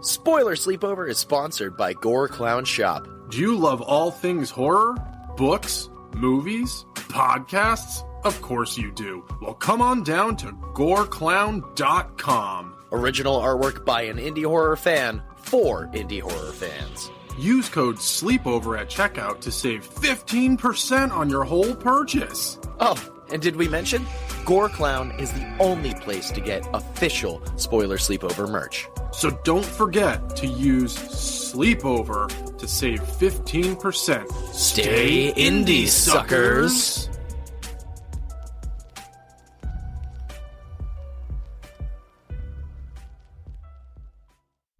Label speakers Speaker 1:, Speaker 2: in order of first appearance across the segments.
Speaker 1: Spoiler Sleepover is sponsored by Gore Clown Shop.
Speaker 2: Do you love all things horror? Books? Movies? Podcasts? Of course you do. Well, come on down to goreclown.com.
Speaker 1: Original artwork by an indie horror fan for indie horror fans.
Speaker 2: Use code SLEEPOVER at checkout to save 15% on your whole purchase.
Speaker 1: Oh, and did we mention? Gore Clown is the only place to get official Spoiler Sleepover merch.
Speaker 2: So don't forget to use Sleepover to save 15%.
Speaker 1: Stay indie, suckers!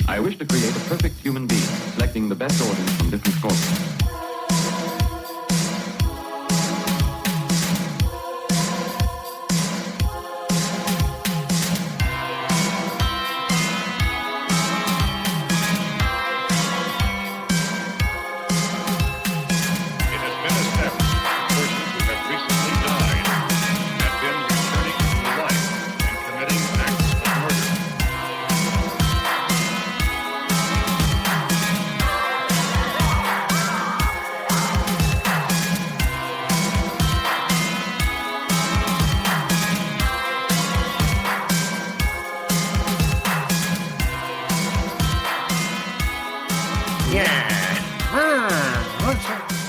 Speaker 3: I wish to create a perfect human being, selecting the best organs from different sources.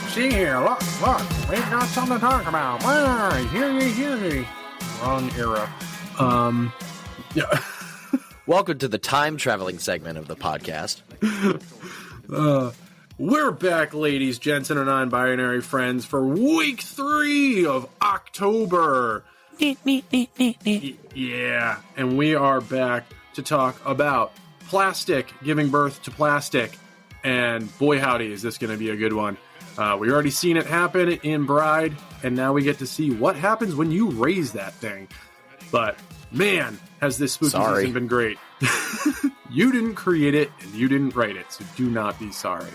Speaker 2: See here, look, we've got something to talk about. Hear ye. Wrong era. Yeah.
Speaker 1: Welcome to the time-traveling segment of the podcast.
Speaker 2: We're back, ladies, gents, and non-binary friends, for week 3 of October. Yeah, and we are back to talk about plastic giving birth to plastic. And boy, howdy, is this going to be a good one. We already seen it happen in Bride, and now we get to see what happens when you raise that thing. But, man, has this spooky season been great. You didn't create it, and you didn't write it, so do not be sorry.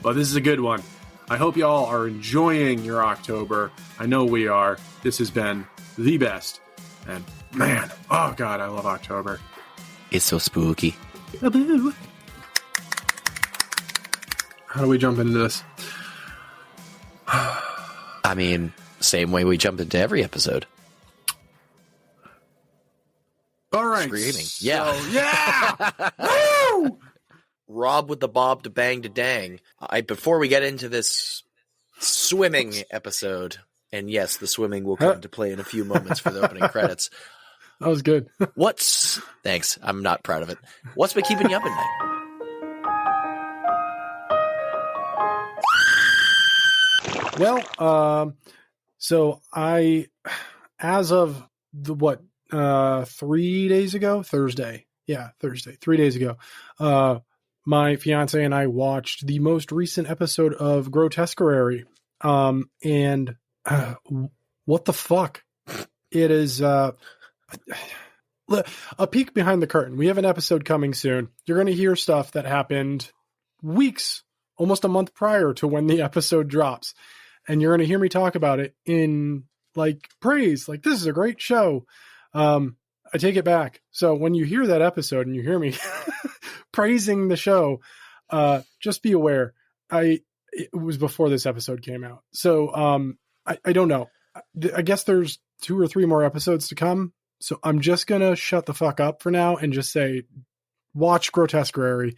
Speaker 2: But this is a good one. I hope y'all are enjoying your October. I know we are. This has been the best. And, man, oh God, I love October.
Speaker 1: It's so spooky.
Speaker 2: How do we jump into this?
Speaker 1: I mean, same way we jump into every episode.
Speaker 2: All right.
Speaker 1: Screaming.
Speaker 2: Yeah. Woo!
Speaker 1: Rob with the bob to bang to dang. Before we get into this swimming episode, and yes, the swimming will come into play in a few moments for the opening credits.
Speaker 2: That was good.
Speaker 1: Thanks. I'm not proud of it. What's been keeping you up at night?
Speaker 2: Well, so as of 3 days ago, Thursday. Yeah, Thursday, 3 days ago. My fiance and I watched the most recent episode of Grotesquerary. And what the fuck? It is a peek behind the curtain. We have an episode coming soon. You're going to hear stuff that happened weeks, almost a month prior to when the episode drops. And you're going to hear me talk about it in praise. This is a great show. I take it back. So when you hear that episode and you hear me praising the show, just be aware. It was before this episode came out. So I don't know. I guess there's 2 or 3 more episodes to come. So I'm just going to shut the fuck up for now and just say, watch Grotesquerary.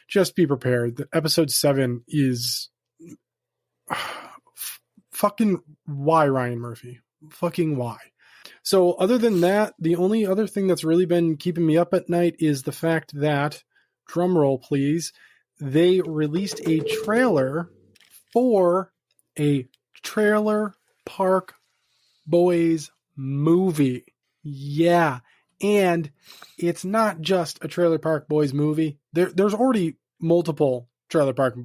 Speaker 2: Just be prepared. The episode 7 is fucking why, Ryan Murphy? Fucking why? So other than that, the only other thing that's really been keeping me up at night is the fact that, drumroll please, they released a trailer for a Trailer Park Boys movie. Yeah. And it's not just a Trailer Park Boys movie. There's already multiple Trailer Park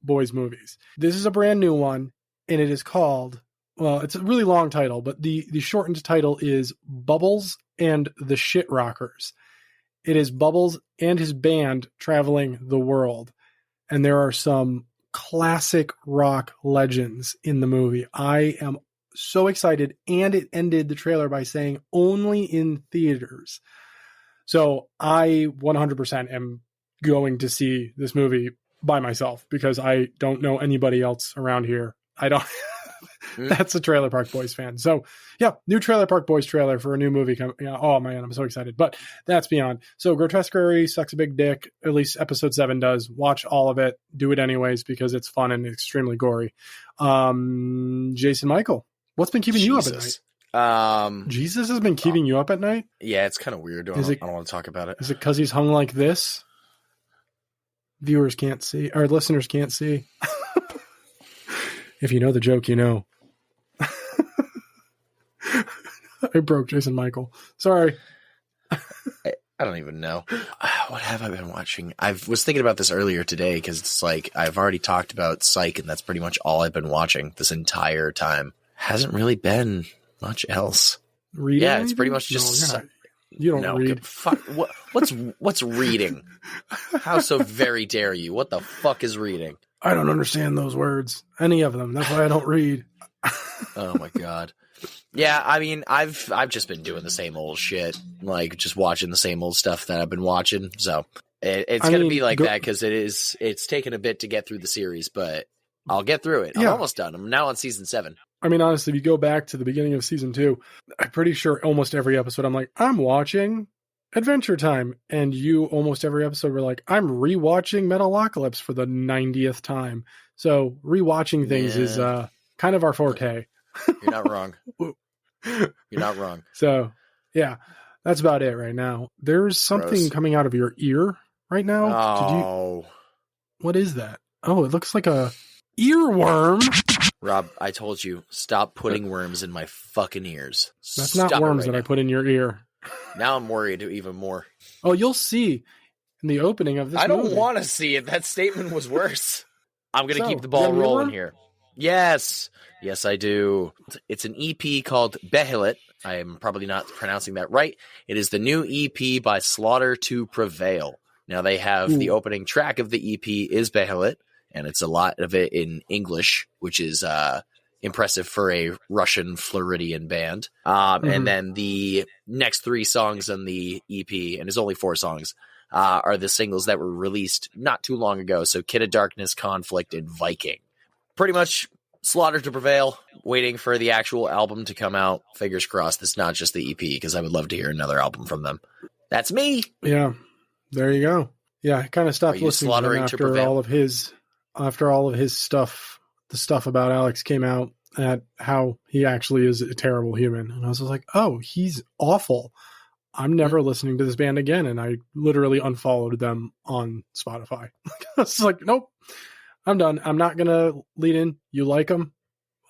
Speaker 2: Boys movies. This is a brand new one, and it is called, well, it's a really long title, but the shortened title is Bubbles and the Shit Rockers. It is Bubbles and his band traveling the world. And there are some classic rock legends in the movie. I am so excited. And it ended the trailer by saying only in theaters. So I 100% am going to see this movie by myself because I don't know anybody else around here. I don't. That's a Trailer Park Boys fan. So yeah, new Trailer Park Boys trailer for a new movie. Oh man, I'm so excited. But that's beyond. So Grotesquerie sucks a big dick. At least episode 7 does. Watch all of it. Do it anyways because it's fun and extremely gory. Jason Michael, what's been keeping you up at night? Jesus has been keeping you up at night?
Speaker 1: Yeah, it's kind of weird. I don't want to talk about it.
Speaker 2: Is it because he's hung like this? Viewers can't see, or listeners can't see. If you know the joke, you know. I broke Jason Michael. Sorry.
Speaker 1: I don't even know. What have I been watching? I was thinking about this earlier today because it's like I've already talked about Psych, and that's pretty much all I've been watching this entire time. Hasn't really been much else.
Speaker 2: Reading?
Speaker 1: Yeah, it's pretty much just...
Speaker 2: You don't read.
Speaker 1: Fuck. What's reading? How so very dare you? What the fuck is reading?
Speaker 2: I don't understand those words. Any of them. That's why I don't read.
Speaker 1: Oh my god. Yeah, I mean, I've just been doing the same old shit, like just watching the same old stuff that I've been watching. So it's gonna be like that because it's taken a bit to get through the series, but I'll get through it. I'm almost done. I'm now on season 7.
Speaker 2: I mean, honestly, if you go back to the beginning of season 2, I'm pretty sure almost every episode I'm like, I'm watching Adventure Time. And you almost every episode were like, I'm rewatching Metalocalypse for the 90th time. So rewatching things is kind of our forte.
Speaker 1: You're not wrong. You're not wrong.
Speaker 2: So, yeah, that's about it right now. There's something coming out of your ear right now.
Speaker 1: Oh.
Speaker 2: What is that? Oh, it looks like a earworm.
Speaker 1: Rob, I told you, stop putting worms in my fucking ears.
Speaker 2: That's not worms that I put in your ear.
Speaker 1: Now I'm worried even more.
Speaker 2: Oh, you'll see in the opening of this
Speaker 1: I don't
Speaker 2: movie.
Speaker 1: want to see it. That statement was worse. I'm going to keep the ball rolling here. Yes. Yes, I do. It's an EP called Behilit. I am probably not pronouncing that right. It is the new EP by Slaughter to Prevail. Now they have the opening track of the EP is Behilit, and it's a lot of it in English, which is impressive for a Russian Floridian band. And then the next 3 songs on the EP, and there's only 4 songs, are the singles that were released not too long ago. So Kid of Darkness, Conflict, and Viking. Pretty much Slaughter to Prevail, waiting for the actual album to come out. Fingers crossed it's not just the EP, because I would love to hear another album from them. That's me.
Speaker 2: Yeah, there you go. Yeah, I kind of stopped listening to him after all of his stuff. The stuff about Alex came out at how he actually is a terrible human. And I was like, oh, he's awful. I'm never listening to this band again. And I literally unfollowed them on Spotify. I was like, nope, I'm done. I'm not going to lead in. You like them?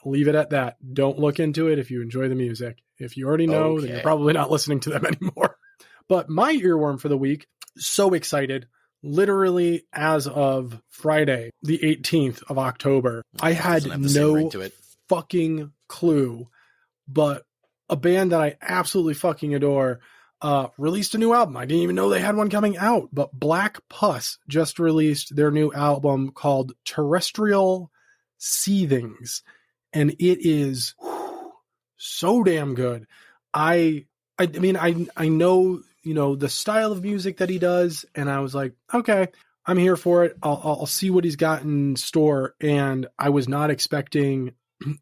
Speaker 2: Leave it at that. Don't look into it if you enjoy the music. If you already know, then you're probably not listening to them anymore. But my earworm for the week, so excited. Literally as of Friday, the 18th of October, I had no fucking clue, but a band that I absolutely fucking adore released a new album. I didn't even know they had one coming out, but Black Pus just released their new album called Terrestrial Seethings, and it is so damn good. I mean, I know, you know, the style of music that he does, and I was like, okay, I'm here for it. I'll see what he's got in store. And I was not expecting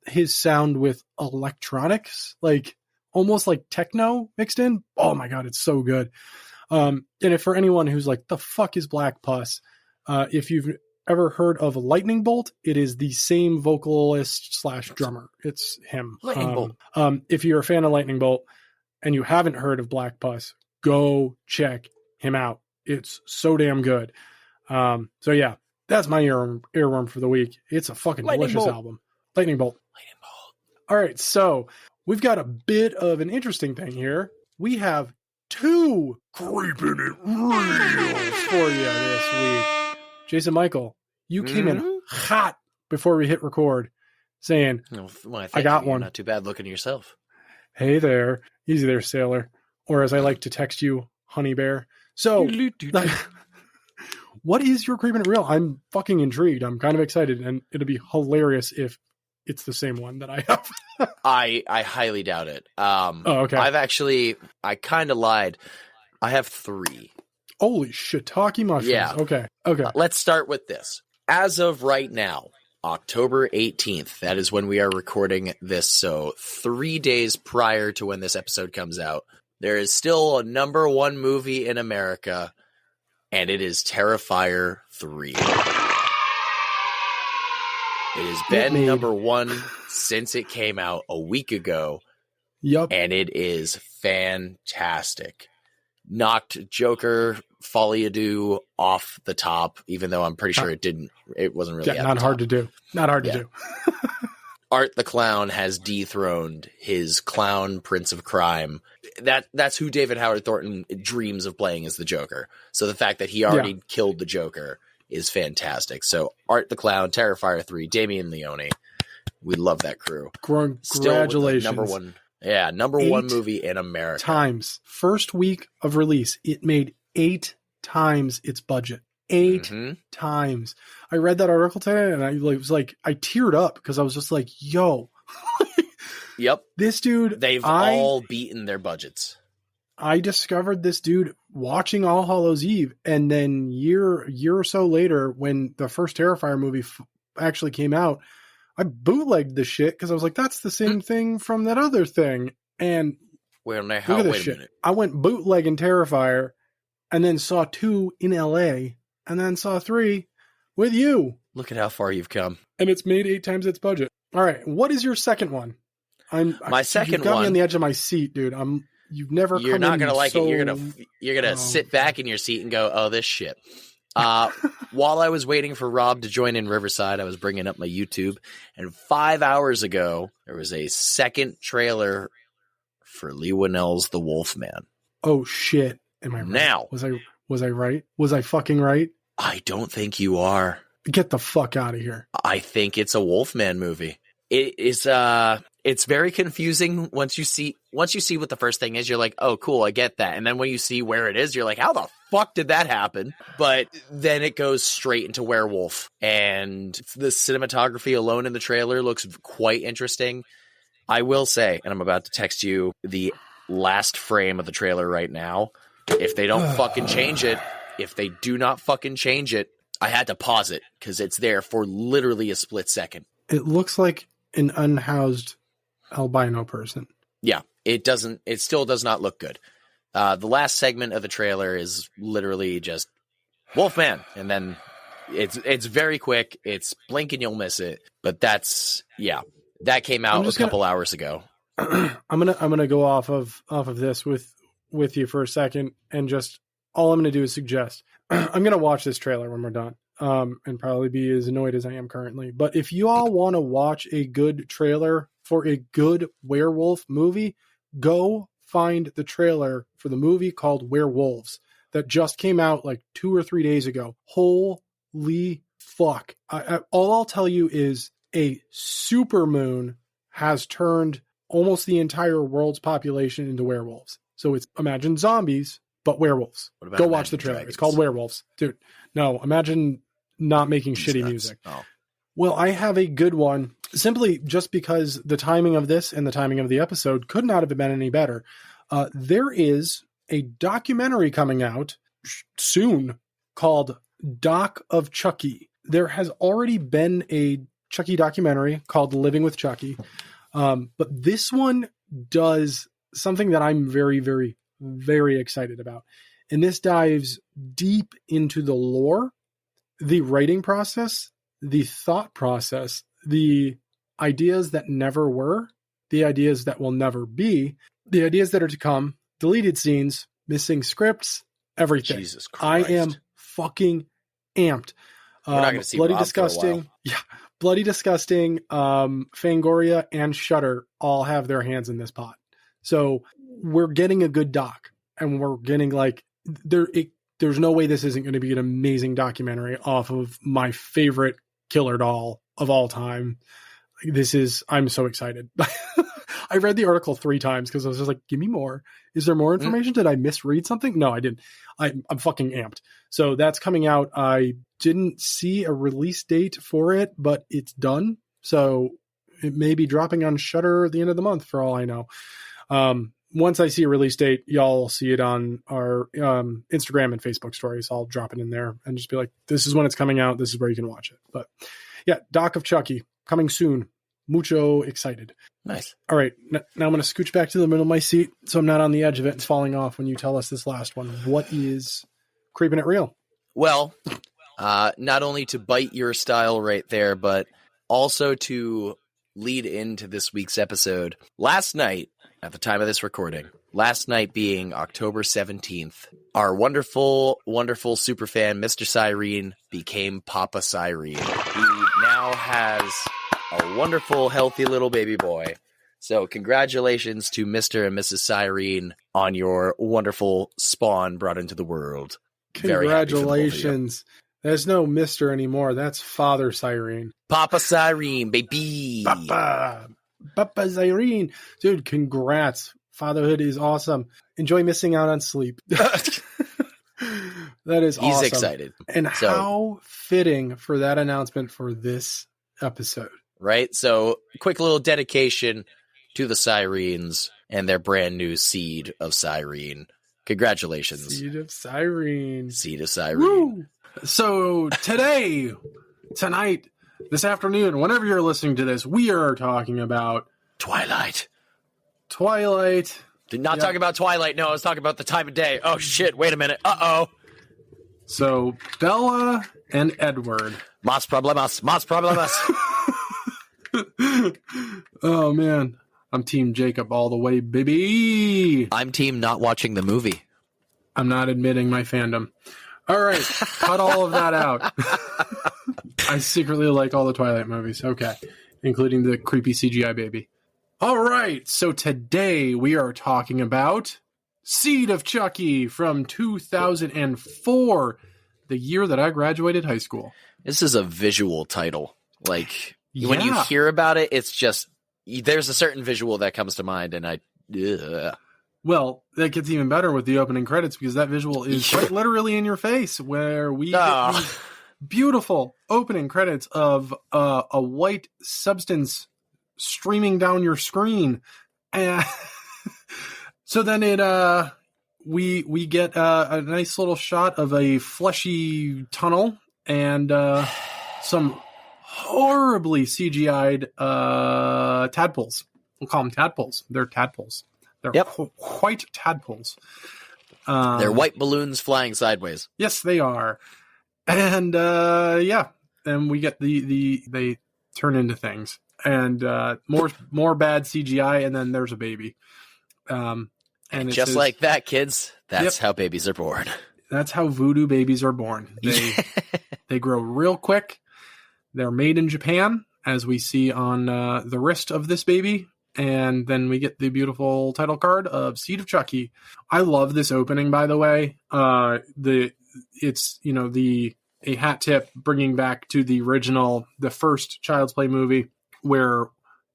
Speaker 2: his sound with electronics, like almost like techno mixed in. Oh my God, it's so good. And if for anyone who's like, the fuck is Black Pus? If you've ever heard of Lightning Bolt, it is the same vocalist / drummer. It's him.
Speaker 1: Lightning Bolt.
Speaker 2: If you're a fan of Lightning Bolt and you haven't heard of Black Pus, go check him out. It's so damn good. So yeah, that's my earworm for the week. It's a fucking delicious album. Lightning Bolt. All right, so we've got a bit of an interesting thing here. We have 2 Creeping It Reels for you this week. Jason Michael, you came in hot before we hit record, saying, I got one.
Speaker 1: Not too bad looking at yourself.
Speaker 2: Hey there. Easy there, sailor. Or as I like to text you, honey bear. So, what is your Creeping It Real? I'm fucking intrigued. I'm kind of excited, and it'll be hilarious if it's the same one that I have.
Speaker 1: I highly doubt it.
Speaker 2: Okay.
Speaker 1: I kind of lied. I have 3.
Speaker 2: Holy shiitake mushrooms.
Speaker 1: Yeah.
Speaker 2: Okay.
Speaker 1: Let's start with this. As of right now, October 18th, that is when we are recording this. So 3 days prior to when this episode comes out, there is still a number 1 movie in America, and it is Terrifier 3. It has been number 1 since it came out a week ago.
Speaker 2: Yep.
Speaker 1: And it is fantastic. Knocked Joker Folie à Deux off the top, even though I'm pretty sure it wasn't really
Speaker 2: not hard to do. Not hard to do.
Speaker 1: Art the Clown has dethroned his clown prince of crime. That's who David Howard Thornton dreams of playing as the Joker. So the fact that he already killed the Joker is fantastic. So Art the Clown, Terrifier 3, Damien Leone. We love that crew.
Speaker 2: Congratulations.
Speaker 1: Number 1 movie in America.
Speaker 2: Times. First week of release, it made 8 times its budget. 8 times. I read that article today and I teared up because I was just like, yo.
Speaker 1: Yep.
Speaker 2: This dude.
Speaker 1: They've all beaten their budgets.
Speaker 2: I discovered this dude watching All Hallows Eve, and then year or so later, when the first Terrifier movie actually came out, I bootlegged the shit because I was like, that's the same thing from that other thing. And
Speaker 1: wait a minute.
Speaker 2: I went bootlegging Terrifier and then saw 2 in LA and then saw 3 with you.
Speaker 1: Look at how far you've come.
Speaker 2: And it's made 8 times its budget. All right. What is your second one?
Speaker 1: My second
Speaker 2: you've got
Speaker 1: one.
Speaker 2: me on the edge of my seat, dude. You've never.
Speaker 1: You're not gonna like it. You're gonna sit back in your seat and go, "Oh, this shit." While I was waiting for Rob to join in Riverside, I was bringing up my YouTube, and 5 hours ago there was a second trailer for Lee Winnell's The Wolfman.
Speaker 2: Oh shit! Am I right?
Speaker 1: Now
Speaker 2: was I right? Was I fucking right?
Speaker 1: I don't think you are.
Speaker 2: Get the fuck out of here!
Speaker 1: I think it's a Wolfman movie. It is. It's very confusing once you see what the first thing is. You're like, oh, cool, I get that. And then when you see where it is, you're like, how the fuck did that happen? But then it goes straight into werewolf, and the cinematography alone in the trailer looks quite interesting. I will say, and I'm about to text you the last frame of the trailer right now. If they don't fucking change it, if they do not fucking change it, I had to pause it because it's there for literally a split second.
Speaker 2: It looks like an unhoused albino person.
Speaker 1: Yeah, it still does not look good. The last segment of the trailer is literally just Wolfman, and then it's very quick. It's blink and you'll miss it. But that came out a couple hours ago.
Speaker 2: I'm gonna go off of this with you for a second, and just all I'm gonna do is suggest I'm gonna watch this trailer when we're done. And probably be as annoyed as I am currently. But if you all want to watch a good trailer for a good werewolf movie, go find the trailer for the movie called Werewolves that just came out like 2 or 3 days ago. Holy fuck. All I'll tell you is a supermoon has turned almost the entire world's population into werewolves. So it's imagine zombies, but werewolves. Go watch the trailer. Dragons? It's called Werewolves. Dude, no, imagine not making shitty music. Oh. Well, I have a good one, simply just because the timing of this and the timing of the episode could not have been any better. There is a documentary coming out soon called Doc of Chucky. There has already been a Chucky documentary called Living with Chucky. But this one does something that I'm very, very, very excited about. And this dives deep into the lore, the writing process, the thought process, the ideas that never were, the ideas that will never be, the ideas that are to come, deleted scenes, missing scripts, everything.
Speaker 1: Jesus Christ.
Speaker 2: I am fucking amped.
Speaker 1: We're not going to see
Speaker 2: Bloody
Speaker 1: Rob
Speaker 2: Disgusting.
Speaker 1: For a while.
Speaker 2: Yeah. Bloody Disgusting, Fangoria, and Shudder all have their hands in this pot. So we're getting a good doc, and we're getting there's no way this isn't going to be an amazing documentary off of my favorite killer doll of all time. I'm so excited. I read the article 3 times because I was just like, give me more. Is there more information? Did I misread something? No, I didn't. I'm fucking amped. So that's coming out. I didn't see a release date for it, but it's done. So it may be dropping on Shudder at the end of the month for all I know. once I see a release date, y'all see it on our Instagram and Facebook stories. I'll drop it in there and just be like, this is when it's coming out. This is where you can watch it. But yeah, Doc of Chucky coming soon. Mucho excited.
Speaker 1: Nice.
Speaker 2: All right. Now I'm going to scooch back to the middle of my seat so I'm not on the edge of it and falling off when you tell us this last one. What is Creeping It Real?
Speaker 1: Well, not only to bite your style right there, but also to lead into this week's episode. Last night, at the time of this recording, last night being October 17th, our wonderful, wonderful superfan, Mr. Cyrene, became Papa Cyrene. He now has a wonderful, healthy little baby boy. So congratulations to Mr. and Mrs. Cyrene on your wonderful spawn brought into the world.
Speaker 2: Congratulations. There's no Mr. anymore. That's Father Cyrene.
Speaker 1: Papa Cyrene, baby.
Speaker 2: Papa Cyrene. Dude, congrats. Fatherhood is awesome. Enjoy missing out on sleep. That is awesome.
Speaker 1: He's excited.
Speaker 2: And how fitting for that announcement for this episode.
Speaker 1: Right? So, quick little dedication to the Cyrenes and their brand new seed of Cyrene. Congratulations.
Speaker 2: Seed of Cyrene.
Speaker 1: Seed of Cyrene.
Speaker 2: Woo! So, tonight, this afternoon, whenever you're listening to this, we are talking about
Speaker 1: Twilight.
Speaker 2: Did
Speaker 1: not talk about Twilight. No, I was talking about the time of day. Oh, shit. Wait a minute. Uh-oh.
Speaker 2: So, Bella and Edward.
Speaker 1: Mas problemas.
Speaker 2: Oh, man. I'm Team Jacob all the way, baby.
Speaker 1: I'm team not watching the movie.
Speaker 2: I'm not admitting my fandom. All right. Cut all of that out. I secretly like all the Twilight movies. Okay. Including the creepy CGI baby. All right. So today we are talking about Seed of Chucky from 2004, the year that I graduated high school.
Speaker 1: This is a visual title. Like, when you hear about it, it's just, there's a certain visual that comes to mind, and
Speaker 2: Well, that gets even better with the opening credits because that visual is quite literally in your face, where we get these beautiful opening credits of a white substance streaming down your screen. And so then we get a nice little shot of a fleshy tunnel and some horribly CGI'd tadpoles. We'll call them tadpoles. They're tadpoles. They're white tadpoles.
Speaker 1: They're white balloons flying sideways.
Speaker 2: Yes, they are. And and we get they turn into things. And more bad CGI, and then there's a baby. And
Speaker 1: just like that, kids, that's how babies are born.
Speaker 2: That's how voodoo babies are born. They grow real quick. They're made in Japan, as we see on the wrist of this baby. And then we get the beautiful title card of Seed of Chucky. I love this opening, by the way. It's a hat tip bringing back to the first Child's Play movie, where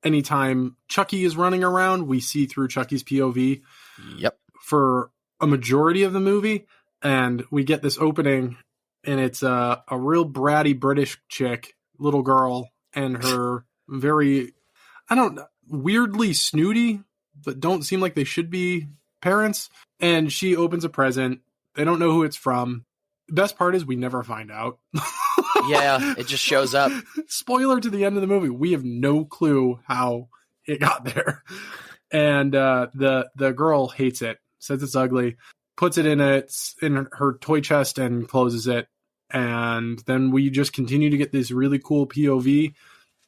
Speaker 2: anytime Chucky is running around, we see through Chucky's POV.
Speaker 1: Yep.
Speaker 2: For a majority of the movie, and we get this opening, and it's a real bratty British chick, little girl, and her weirdly snooty, but don't seem like they should be parents. And she opens a present. They don't know who it's from. The best part is we never find out.
Speaker 1: Yeah, it just shows up.
Speaker 2: Spoiler to the end of the movie. We have no clue how it got there. And the girl hates it, says it's ugly, puts it in her toy chest and closes it. And then we just continue to get this really cool POV.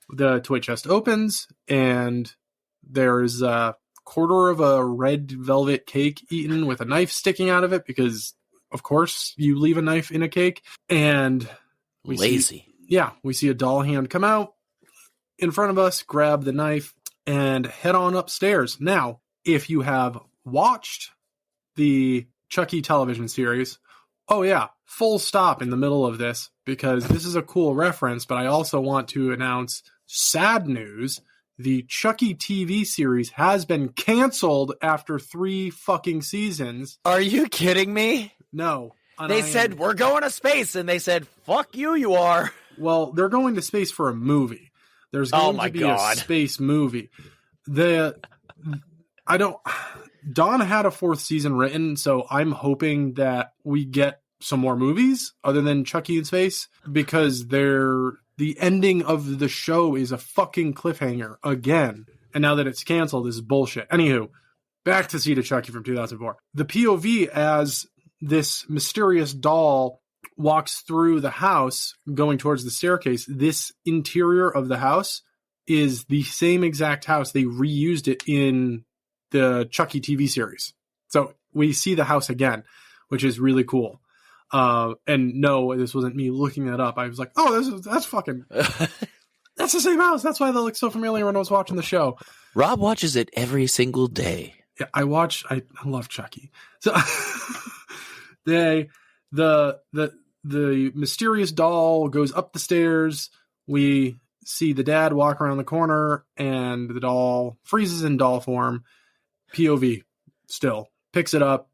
Speaker 2: The toy chest opens, and there's a quarter of a red velvet cake eaten with a knife sticking out of it, because, of course, you leave a knife in a cake. And we see a doll hand come out in front of us, grab the knife, and head on upstairs. Now, if you have watched the Chucky television series, full stop in the middle of this, because this is a cool reference, but I also want to announce sad news. The Chucky TV series has been canceled after 3 fucking seasons.
Speaker 1: Are you kidding me?
Speaker 2: No.
Speaker 1: They said, we're going to space, and they said, fuck you, you are.
Speaker 2: Well, they're going to space for a movie. There's going to be a space movie. Dawn had a 4th season written, so I'm hoping that we get some more movies other than Chucky in space, because the ending of the show is a fucking cliffhanger again. And now that it's canceled, this is bullshit. Anywho, back to Seed of Chucky from 2004. The POV as this mysterious doll walks through the house going towards the staircase, this interior of the house is the same exact house. They reused it in the Chucky TV series. So we see the house again, which is really cool. And no, this wasn't me looking that up. I was like, oh, that's fucking, that's the same house. That's why that looks so familiar when I was watching the show.
Speaker 1: Rob watches it every single day.
Speaker 2: Yeah, I love Chucky. So the mysterious doll goes up the stairs. We see the dad walk around the corner, and the doll freezes in doll form. POV still picks it up,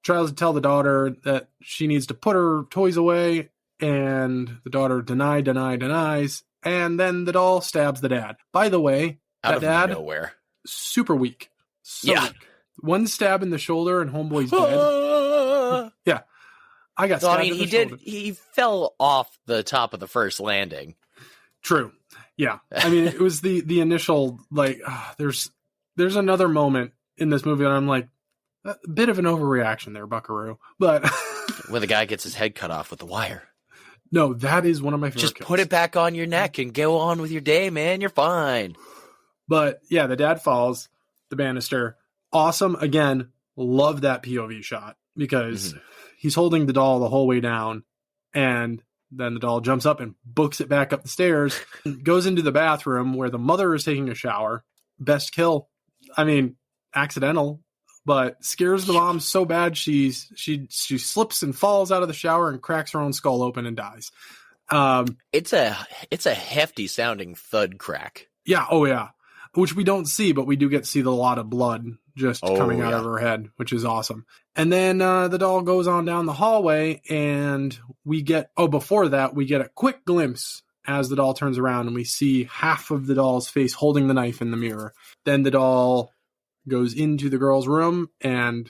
Speaker 2: tries to tell the daughter that she needs to put her toys away, and the daughter denies, and then the doll stabs the dad. By the way,
Speaker 1: out
Speaker 2: that
Speaker 1: of
Speaker 2: dad,
Speaker 1: nowhere,
Speaker 2: super weak. Weak. One stab in the shoulder and homeboy's dead. Yeah. I got stabbed in the shoulder.
Speaker 1: He fell off the top of the first landing.
Speaker 2: True. Yeah. I mean, it was the initial, like, there's another moment in this movie and I'm like, a bit of an overreaction there, Buckaroo. But
Speaker 1: when the guy gets his head cut off with the wire.
Speaker 2: No, that is one of my favorite
Speaker 1: Just
Speaker 2: kills.
Speaker 1: put it back on your neck and go on with your day, man. You're fine.
Speaker 2: But yeah, the dad falls the banister. Awesome. Again, love that POV shot because he's holding the doll the whole way down, and then the doll jumps up and books it back up the stairs, goes into the bathroom where the mother is taking a shower. Best kill. I mean, accidental, but scares the mom so bad she slips and falls out of the shower and cracks her own skull open and dies.
Speaker 1: It's a hefty sounding thud crack.
Speaker 2: Yeah. Oh yeah. Which we don't see, but we do get to see the lot of blood just coming out of her head, which is awesome. And then the doll goes on down the hallway, and before that, we get a quick glimpse as the doll turns around, and we see half of the doll's face holding the knife in the mirror. Then the doll goes into the girl's room, and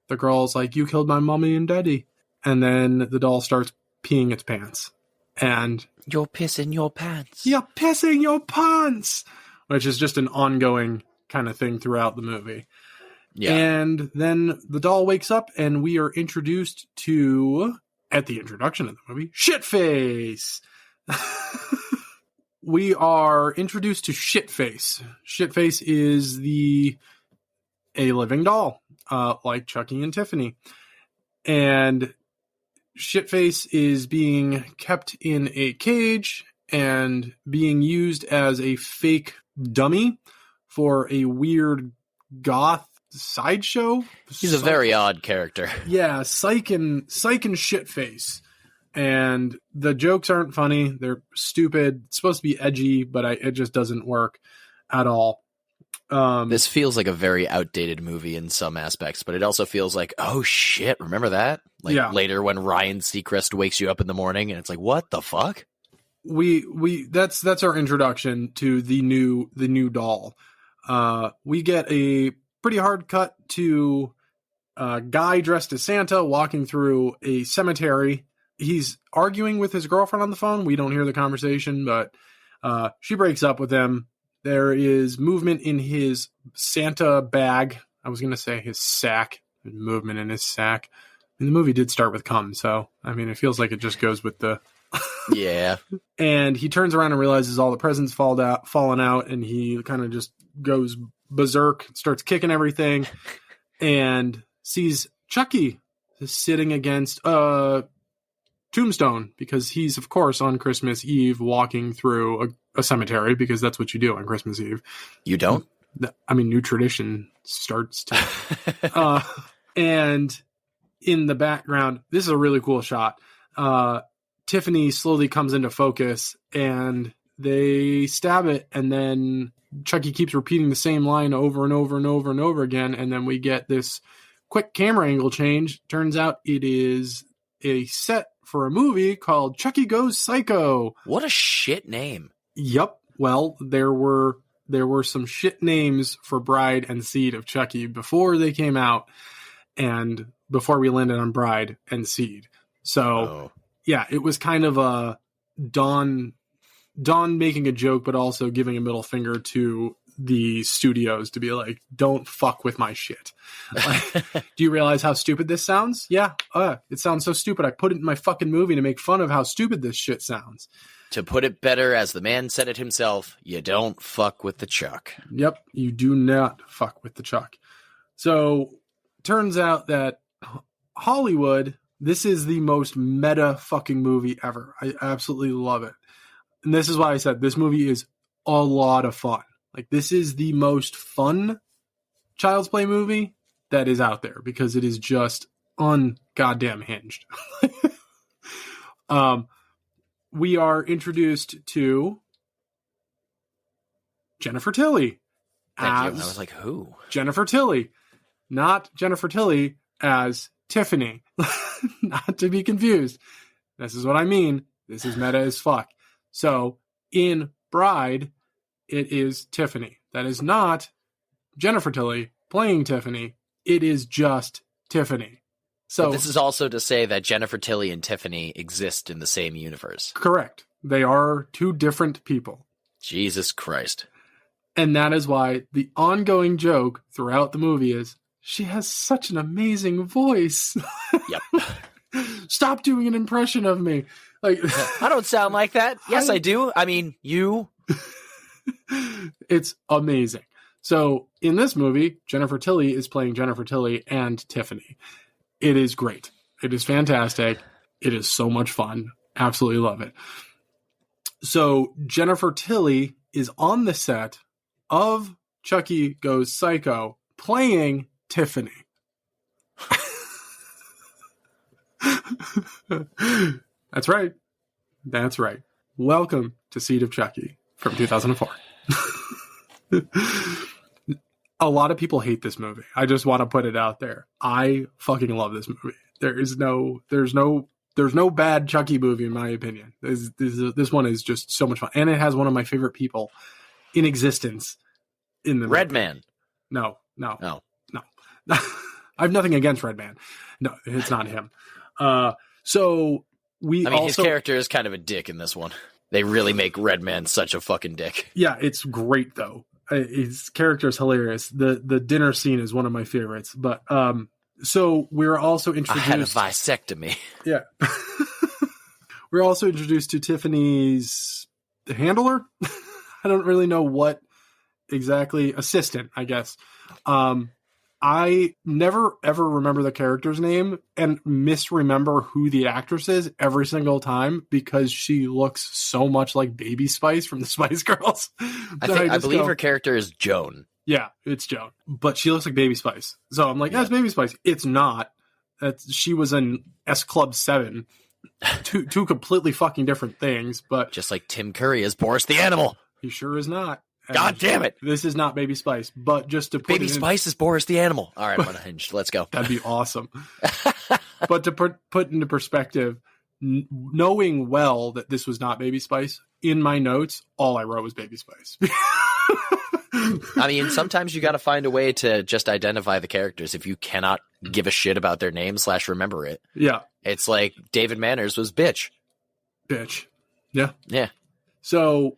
Speaker 2: the girl's like, "You killed my mommy and daddy." And then the doll starts peeing its pants. And
Speaker 1: you're pissing your pants.
Speaker 2: You're pissing your pants. Which is just an ongoing kind of thing throughout the movie. Yeah. And then the doll wakes up and we are introduced to, at the introduction of the movie, Shitface. We are introduced to Shitface. Shitface is a living doll, like Chucky and Tiffany. And Shitface is being kept in a cage and being used as a fake dummy for a weird goth sideshow.
Speaker 1: He's a very odd character.
Speaker 2: Yeah, Psych and Shitface. And the jokes aren't funny. They're stupid. It's supposed to be edgy, but it just doesn't work at all.
Speaker 1: This feels like a very outdated movie in some aspects, but it also feels like, oh shit, remember that? Like later when Ryan Seacrest wakes you up in the morning and it's like, what the fuck? That's our introduction to the new doll. We get a pretty hard cut to a guy dressed as Santa walking through a cemetery. He's arguing with his girlfriend on the phone. We don't hear the conversation, but she breaks up with him. There is movement in his Santa bag. I was going to say his sack. Movement in his sack. And the movie did start with cum, so I mean, it feels like it just goes with the. Yeah.
Speaker 2: And he turns around and realizes all the presents fallen out, and he kind of just goes berserk, starts kicking everything, and sees Chucky sitting against a tombstone, because he's, of course, on Christmas Eve walking through a cemetery, because that's what you do on Christmas Eve.
Speaker 1: You don't?
Speaker 2: I mean, new tradition starts to... and in the background, this is a really cool shot. Tiffany slowly comes into focus and they stab it, and then Chucky keeps repeating the same line over and over and over and over again, and then we get this quick camera angle change. Turns out it is a set for a movie called Chucky Goes Psycho.
Speaker 1: What a shit name.
Speaker 2: Yep. Well, there were there were some shit names for Bride and Seed of Chucky before they came out and before we landed on Bride and Seed. So, yeah, it was kind of a Dawn making a joke, but also giving a middle finger to the studios to be like, don't fuck with my shit. Like, do you realize how stupid this sounds? Yeah, it sounds so stupid. I put it in my fucking movie to make fun of how stupid this shit sounds.
Speaker 1: To put it better, as the man said it himself, you don't fuck with the Chuck.
Speaker 2: Yep, you do not fuck with the Chuck. So, turns out that Hollywood, this is the most meta fucking movie ever. I absolutely love it. And this is why I said this movie is a lot of fun. Like, this is the most fun Child's Play movie that is out there because it is just un-goddamn hinged. We are introduced to Jennifer Tilly.
Speaker 1: Thank you. I was like, who?
Speaker 2: Jennifer Tilly. Not Jennifer Tilly as Tiffany. Not to be confused. This is what I mean. This is meta as fuck. So, in Bride, it is Tiffany. That is not Jennifer Tilly playing Tiffany. It is just Tiffany. So
Speaker 1: but this is also to say that Jennifer Tilly and Tiffany exist in the same universe.
Speaker 2: Correct. They are two different people.
Speaker 1: Jesus Christ.
Speaker 2: And that is why the ongoing joke throughout the movie is, she has such an amazing voice.
Speaker 1: Yep.
Speaker 2: Stop doing an impression of me. Like,
Speaker 1: I don't sound like that. Yes, I do. I mean, you.
Speaker 2: It's amazing. So in this movie, Jennifer Tilly is playing Jennifer Tilly and Tiffany. It is great. It is fantastic. It is so much fun. Absolutely love it. So Jennifer Tilly is on the set of Chucky Goes Psycho playing Tiffany. That's right. That's right. Welcome to Seed of Chucky from 2004. A lot of people hate this movie. I just want to put it out there. I fucking love this movie. There's no bad Chucky movie in my opinion. This one is just so much fun, and it has one of my favorite people in existence in the
Speaker 1: Redman.
Speaker 2: No. I have nothing against Redman. No, it's not him. So
Speaker 1: his character is kind of a dick in this one. They really make Redman such a fucking dick.
Speaker 2: Yeah, it's great though. His character is hilarious. The dinner scene is one of my favorites. But so we're also introduced.
Speaker 1: I had a vasectomy.
Speaker 2: Yeah, we're also introduced to Tiffany's handler. I don't really know what exactly. Assistant, I guess. I never ever remember the character's name and misremember who the actress is every single time because she looks so much like Baby Spice from the Spice Girls.
Speaker 1: I believe her character is Joan.
Speaker 2: Yeah, it's Joan, but she looks like Baby Spice. So I'm like, that's Baby Spice. It's not. She was in S Club 7. Two completely fucking different things, but
Speaker 1: just like Tim Curry as Boris the Animal.
Speaker 2: He sure is not.
Speaker 1: God damn it.
Speaker 2: This is not Baby Spice, but just to put
Speaker 1: Baby Spice is Boris the Animal. All right, I'm unhinged. Let's go.
Speaker 2: That'd be awesome. But to put into perspective, knowing well that this was not Baby Spice, in my notes, all I wrote was Baby Spice.
Speaker 1: I mean, sometimes you got to find a way to just identify the characters if you cannot give a shit about their name / remember it.
Speaker 2: Yeah.
Speaker 1: It's like David Manners was Bitch.
Speaker 2: Yeah.
Speaker 1: Yeah.
Speaker 2: So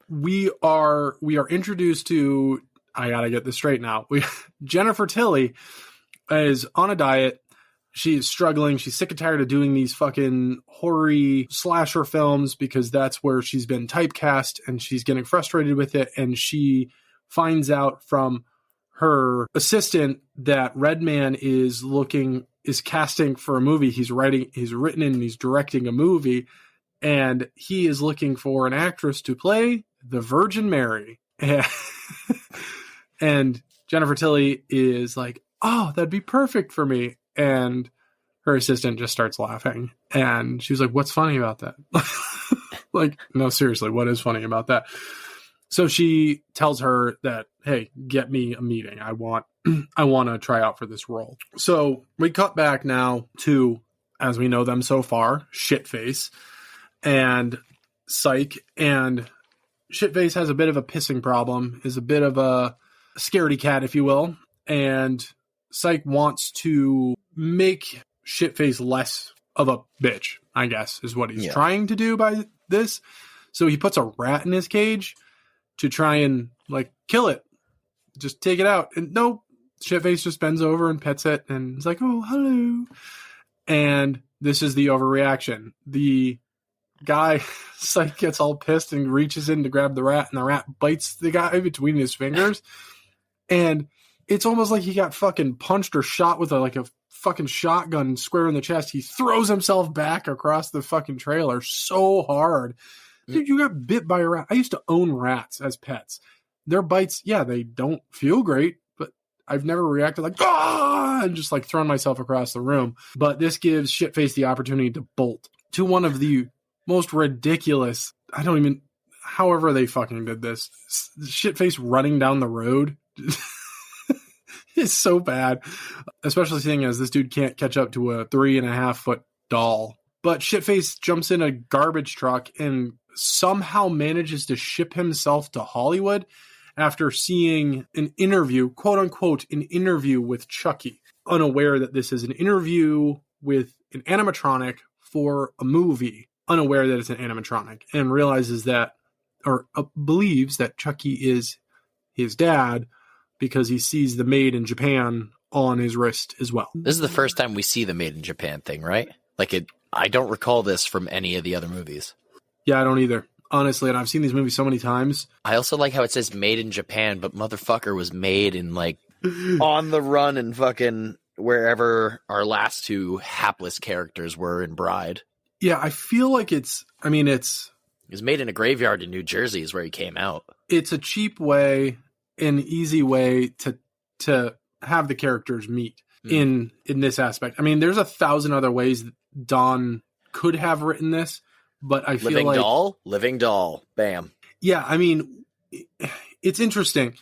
Speaker 2: we are introduced to, I gotta get this straight now. Jennifer Tilly is on a diet. She is struggling. She's sick and tired of doing these fucking horror slasher films because that's where she's been typecast, and she's getting frustrated with it. And she finds out from her assistant that Redman is casting for a movie. He's written and he's directing a movie, and he is looking for an actress to play the Virgin Mary. And Jennifer Tilly is like, oh, that'd be perfect for me. And her assistant just starts laughing. And she's like, what's funny about that? Like, no, seriously, what is funny about that? So she tells her that, hey, get me a meeting. I want to try out for this role. So we cut back now to, as we know them so far, Shitface and Psych and Shitface has a bit of a pissing problem, is a bit of a scaredy cat, if you will, and Psych wants to make Shitface less of a bitch, I guess, is what he's trying to do by this. So he puts a rat in his cage to try and, like, kill it. Just take it out. And no, Shitface just bends over and pets it, and he's like, oh, hello. And this is the overreaction. The guy, Psych, gets all pissed and reaches in to grab the rat, and the rat bites the guy between his fingers. And it's almost like he got fucking punched or shot with a fucking shotgun square in the chest. He throws himself back across the fucking trailer so hard. Dude, you got bit by a rat. I used to own rats as pets. Their bites, yeah, they don't feel great, but I've never reacted like, ah, and just like thrown myself across the room. But this gives Shitface the opportunity to bolt to one of the most ridiculous, however they fucking did this. Shitface running down the road is so bad, especially seeing as this dude can't catch up to a 3.5 foot doll. But Shitface jumps in a garbage truck and somehow manages to ship himself to Hollywood after seeing an interview, quote unquote, an interview with Chucky, unaware that this is an interview with an animatronic for a movie, unaware that it's an animatronic, and realizes that, or believes that Chucky is his dad because he sees the Made in Japan on his wrist as well.
Speaker 1: This is the first time we see the Made in Japan thing, right? I don't recall this from any of the other movies.
Speaker 2: Yeah, I don't either. Honestly, and I've seen these movies so many times.
Speaker 1: I also like how it says Made in Japan, but motherfucker was made in, like, on the run and fucking wherever our last two hapless characters were in Bride.
Speaker 2: Yeah, I feel like it
Speaker 1: was made in a graveyard in New Jersey is where he came out.
Speaker 2: It's a cheap way, an easy way to have the characters meet in this aspect. I mean, there's 1,000 other ways that Don could have written this, but I feel
Speaker 1: Living doll. Bam.
Speaker 2: Yeah, I mean, it's interesting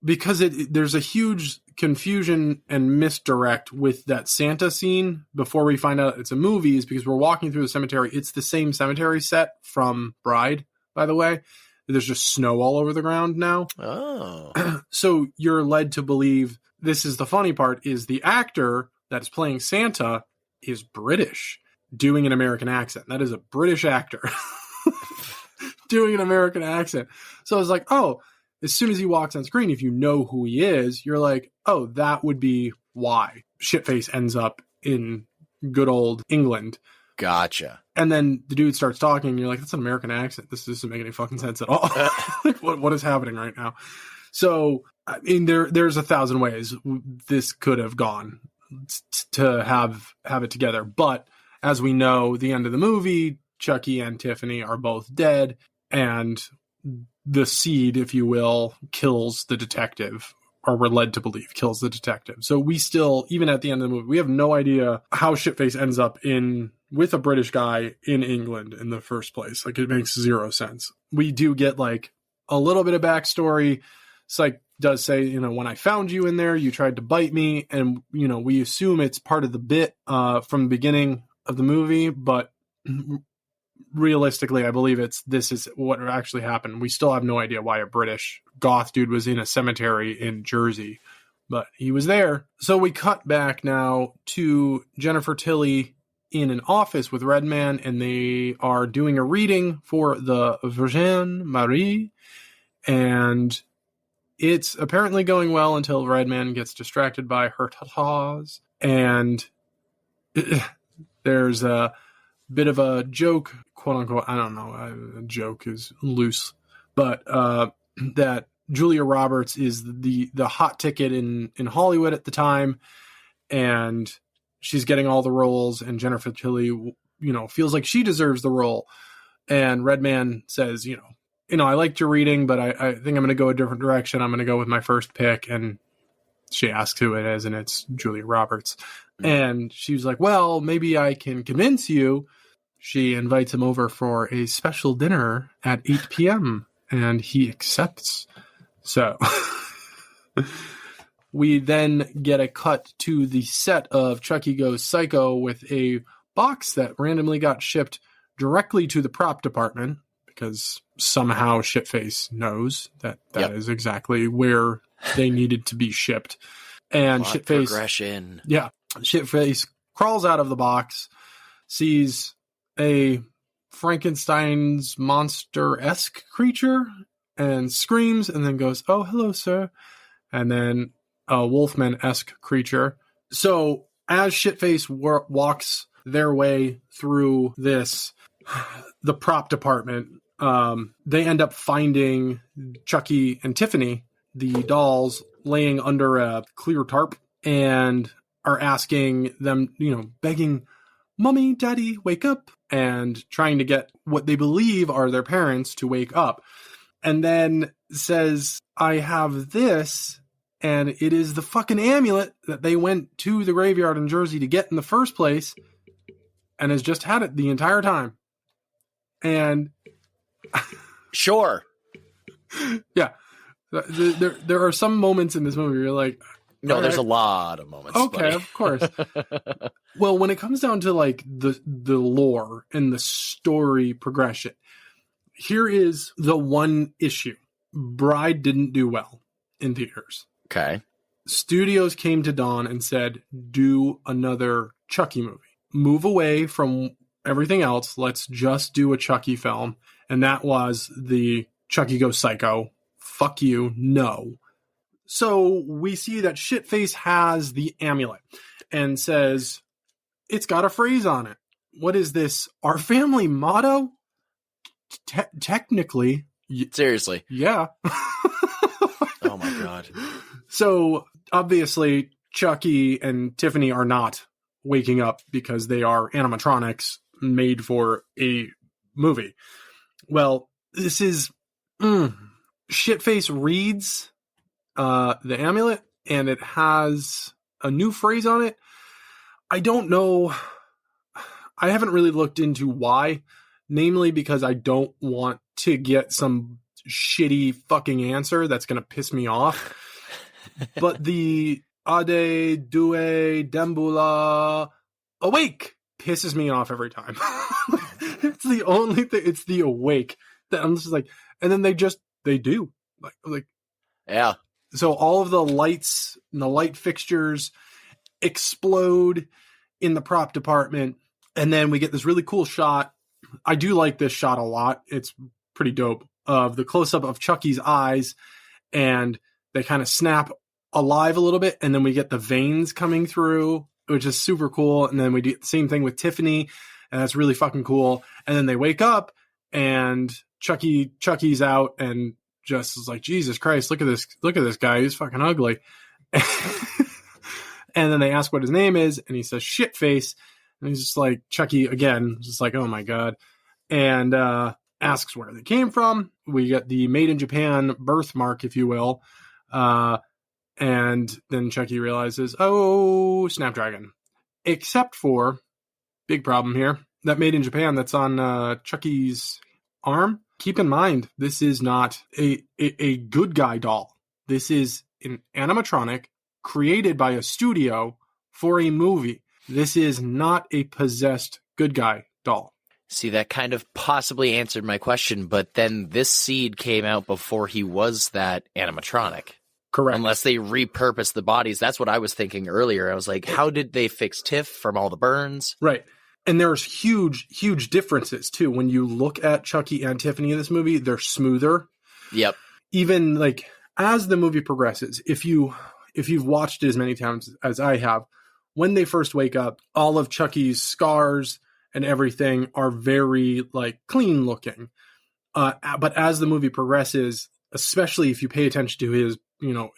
Speaker 2: because there's a huge confusion and misdirect with that Santa scene before we find out it's a movie, is because we're walking through the cemetery. It's the same cemetery set from Bride, by the way. There's just snow all over the ground now.
Speaker 1: Oh.
Speaker 2: So you're led to believe, this is the funny part, is the actor that's playing Santa is British, doing an American accent. That is a British actor doing an American accent. So I was like, oh, as soon as he walks on screen, if you know who he is, you're like, oh, that would be why Shitface ends up in good old England.
Speaker 1: Gotcha.
Speaker 2: And then the dude starts talking, and you're like, that's an American accent. This doesn't make any fucking sense at all. Like, what is happening right now? So, I mean, there's 1,000 ways this could have gone to have it together. But as we know, the end of the movie, Chucky and Tiffany are both dead, and the seed, if you will, kills the detective, or we're led to believe kills the detective. So we still, even at the end of the movie, we have no idea how Shitface ends up with a British guy in England in the first place. Like, it makes zero sense. We do get like a little bit of backstory. Psych does say, when I found you in there, you tried to bite me. And, we assume it's part of the bit from the beginning of the movie, but realistically, I believe this is what actually happened. We still have no idea why a British goth dude was in a cemetery in Jersey, but he was there. So we cut back now to Jennifer Tilly in an office with Redman, and they are doing a reading for the Virgin Marie, and it's apparently going well until Redman gets distracted by her tatas, and there's a bit of a joke, quote unquote, I don't know, a joke is loose, but that Julia Roberts is the hot ticket in Hollywood at the time, and she's getting all the roles, and Jennifer Tilly, feels like she deserves the role. And Redman says, I liked your reading, but I think I'm going to go a different direction. I'm going to go with my first pick. And she asks who it is, and it's Julia Roberts. And she's like, well, maybe I can convince you. She invites him over for a special dinner at 8 p.m. and he accepts. So we then get a cut to the set of Chucky Goes Psycho with a box that randomly got shipped directly to the prop department, because somehow Shitface knows that is exactly where they needed to be shipped. And
Speaker 1: Plot
Speaker 2: Shitface
Speaker 1: progression.
Speaker 2: Yeah. Shitface crawls out of the box, sees a Frankenstein's monster-esque creature and screams, and then goes, "Oh, hello, sir." And then a Wolfman-esque creature. So as Shitface walks their way through the prop department, they end up finding Chucky and Tiffany, the dolls, laying under a clear tarp, and are asking them, begging, "Mommy, Daddy, wake up," and trying to get what they believe are their parents to wake up. And then says, "I have this," and it is the fucking amulet that they went to the graveyard in Jersey to get in the first place, and has just had it the entire time. And
Speaker 1: sure.
Speaker 2: Yeah. There are some moments in this movie where you're like,
Speaker 1: no, there's a lot of moments.
Speaker 2: Okay,
Speaker 1: buddy.
Speaker 2: Of course. Well, when it comes down to like the lore and the story progression, here is the one issue. Bride didn't do well in theaters.
Speaker 1: Okay.
Speaker 2: Studios came to Dawn and said, "Do another Chucky movie. Move away from everything else. Let's just do a Chucky film." And that was the Chucky Goes Psycho. Fuck you. No. So we see that Shitface has the amulet and says, "It's got a phrase on it. What is this? Our family motto?" Technically.
Speaker 1: Seriously.
Speaker 2: Yeah.
Speaker 1: Oh my God.
Speaker 2: So obviously Chucky and Tiffany are not waking up because they are animatronics made for a movie. Well, this is Shitface reads the amulet, and it has a new phrase on it. I don't know. I haven't really looked into why, namely because I don't want to get some shitty fucking answer that's going to piss me off. But the Ade Due Dembula Awake pisses me off every time. It's the only thing. It's the awake that I'm just like, and then they do like,
Speaker 1: yeah.
Speaker 2: So all of the lights and the light fixtures explode in the prop department. And then we get this really cool shot. I do like this shot a lot. It's pretty dope, of the close-up of Chucky's eyes, and they kind of snap alive a little bit. And then we get the veins coming through, which is super cool. And then we do the same thing with Tiffany, and that's really fucking cool. And then they wake up, and Chucky's out, and just is like, "Jesus Christ, look at this guy. He's fucking ugly." And then they ask what his name is, and he says Shitface. And he's just like, Chucky again, just like, "Oh my God." And asks where they came from. We get the made in Japan birthmark, if you will. And then Chucky realizes, oh, Snapdragon. Except for, big problem here, that made in Japan that's on Chucky's arm. Keep in mind, this is not a good guy doll. This is an animatronic created by a studio for a movie. This is not a possessed good guy doll.
Speaker 1: See, that kind of possibly answered my question, but then this seed came out before he was that animatronic.
Speaker 2: Correct.
Speaker 1: Unless they repurposed the bodies. That's what I was thinking earlier. I was like, how did they fix Tiff from all the burns?
Speaker 2: Right. And there's huge, huge differences, too. When you look at Chucky and Tiffany in this movie, they're smoother.
Speaker 1: Yep.
Speaker 2: Even, like, as the movie progresses, if you've watched it as many times as I have, when they first wake up, all of Chucky's scars and everything are very, like, clean looking. But as the movie progresses, especially if you pay attention to his,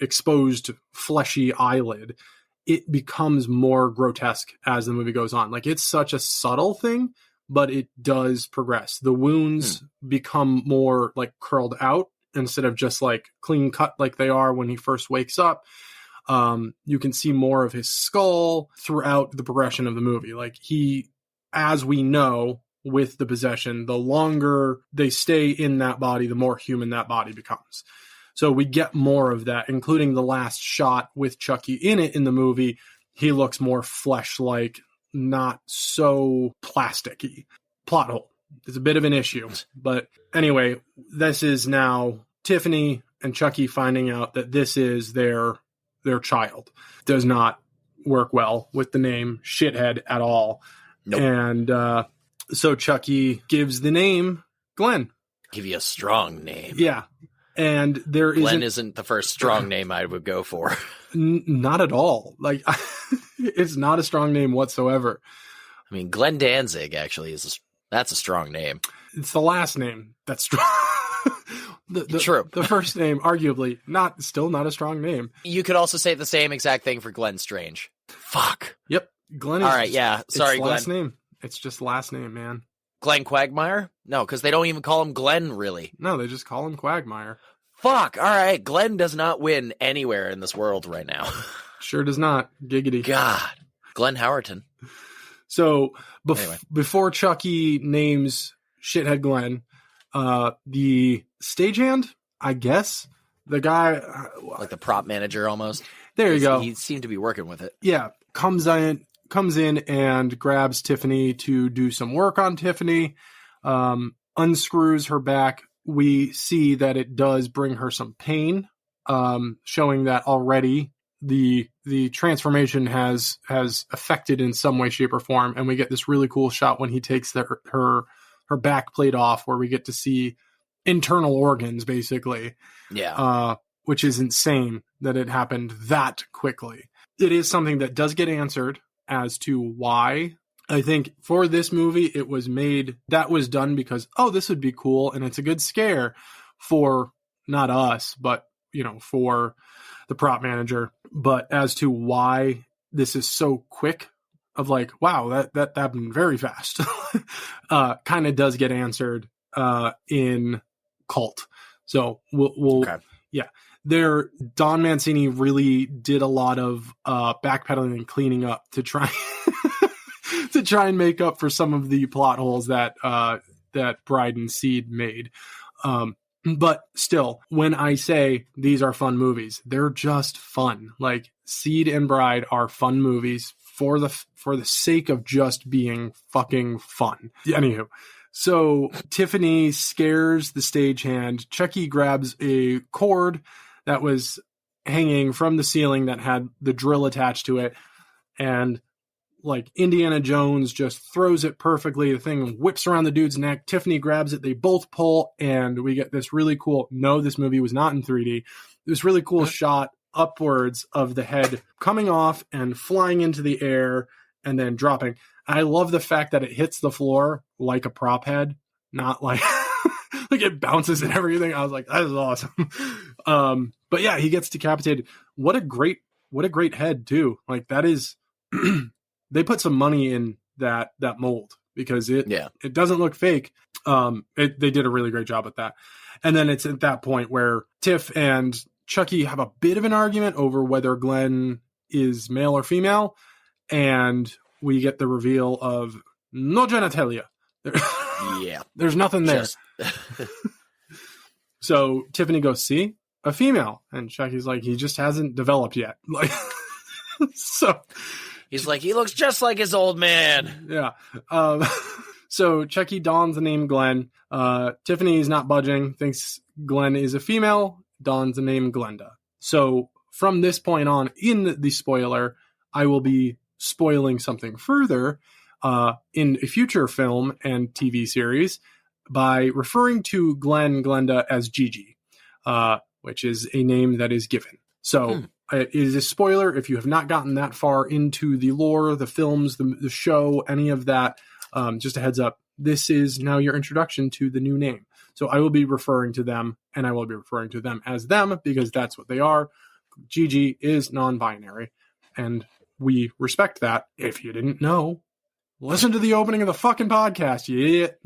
Speaker 2: exposed fleshy eyelid, it becomes more grotesque as the movie goes on. Like, it's such a subtle thing, but it does progress. The wounds become more, like, curled out instead of just, like, clean cut like they are when he first wakes up. You can see more of his skull throughout the progression of the movie. Like, he, as we know, with the possession, the longer they stay in that body, the more human that body becomes. So we get more of that, including the last shot with Chucky in it in the movie. He looks more flesh-like, not so plasticky. Plot hole. It's a bit of an issue. But anyway, this is now Tiffany and Chucky finding out that this is their child. Does not work well with the name Shithead at all.
Speaker 1: Nope.
Speaker 2: And so Chucky gives the name Glenn.
Speaker 1: Give you a strong name.
Speaker 2: Yeah. And
Speaker 1: Glenn isn't the first strong name I would go for.
Speaker 2: Not at all. Like, it's not a strong name whatsoever.
Speaker 1: I mean, Glenn Danzig actually that's a strong name.
Speaker 2: It's the last name that's strong.
Speaker 1: True.
Speaker 2: The first name, arguably, still not a strong name.
Speaker 1: You could also say the same exact thing for Glenn Strange. Fuck.
Speaker 2: Yep. Glenn is
Speaker 1: all right, yeah. Sorry, Glenn.
Speaker 2: Last name. It's just last name, man.
Speaker 1: Glenn Quagmire? No, because they don't even call him Glenn, really.
Speaker 2: No, they just call him Quagmire.
Speaker 1: Fuck. All right. Glenn does not win anywhere in this world right now.
Speaker 2: Sure does not. Giggity.
Speaker 1: God. Glenn Howerton.
Speaker 2: So
Speaker 1: Anyway.
Speaker 2: Before Chucky names Shithead Glenn, the stagehand, I guess, the guy...
Speaker 1: like the prop manager almost.
Speaker 2: There you go.
Speaker 1: He seemed to be working with it.
Speaker 2: Yeah. Comes in and grabs Tiffany to do some work on Tiffany, unscrews her back. We see that it does bring her some pain, showing that already the transformation has affected in some way, shape, or form. And we get this really cool shot when he takes her back plate off, where we get to see internal organs, basically.
Speaker 1: Yeah.
Speaker 2: Which is insane that it happened that quickly. It is something that does get answered as to why. I think for this movie, that was done because, this would be cool. And it's a good scare for not us, but, for the prop manager. But as to why this is so quick of like, wow, that happened very fast, kind of does get answered in Cult. So we'll
Speaker 1: okay.
Speaker 2: Yeah. Don Mancini really did a lot of backpedaling and cleaning up to try to try and make up for some of the plot holes that Bride and Seed made. But still, when I say these are fun movies, they're just fun. Like, Seed and Bride are fun movies for the sake of just being fucking fun. Anywho, so Tiffany scares the stagehand. Chucky grabs a cord that was hanging from the ceiling that had the drill attached to it, and like Indiana Jones just throws it perfectly. The thing whips around the dude's neck. Tiffany grabs it. They both pull, and we get this really cool... No, this movie was not in 3D. This really cool shot upwards of the head coming off and flying into the air and then dropping. I love the fact that it hits the floor like a prop head, not like... like it bounces and everything. I was like, that is awesome. But yeah, he gets decapitated. What a great head too. Like, that is... They put some money in that mold because it doesn't look fake. They did a really great job at that. And then it's at that point where Tiff and Chucky have a bit of an argument over whether Glenn is male or female. And we get the reveal of no genitalia.
Speaker 1: Yeah.
Speaker 2: There's nothing there. So Tiffany goes, see? A female. And Chucky's like, he just hasn't developed yet. Like, so...
Speaker 1: He's like, he looks just like his old man.
Speaker 2: Yeah. So Chucky dons the name Glenn. Tiffany's not budging, thinks Glenn is a female, dons the name Glenda. So from this point on, in the spoiler, I will be spoiling something further in a future film and TV series by referring to Glenda as Gigi, which is a name that is given. So... It is a spoiler if you have not gotten that far into the lore, the films, the show, any of that. Just a heads up, this is now your introduction to the new name. So I will be referring to them, and I will be referring to them as them because that's what they are. Gigi is non-binary, and we respect that. If you didn't know, listen to the opening of the fucking podcast, you idiot.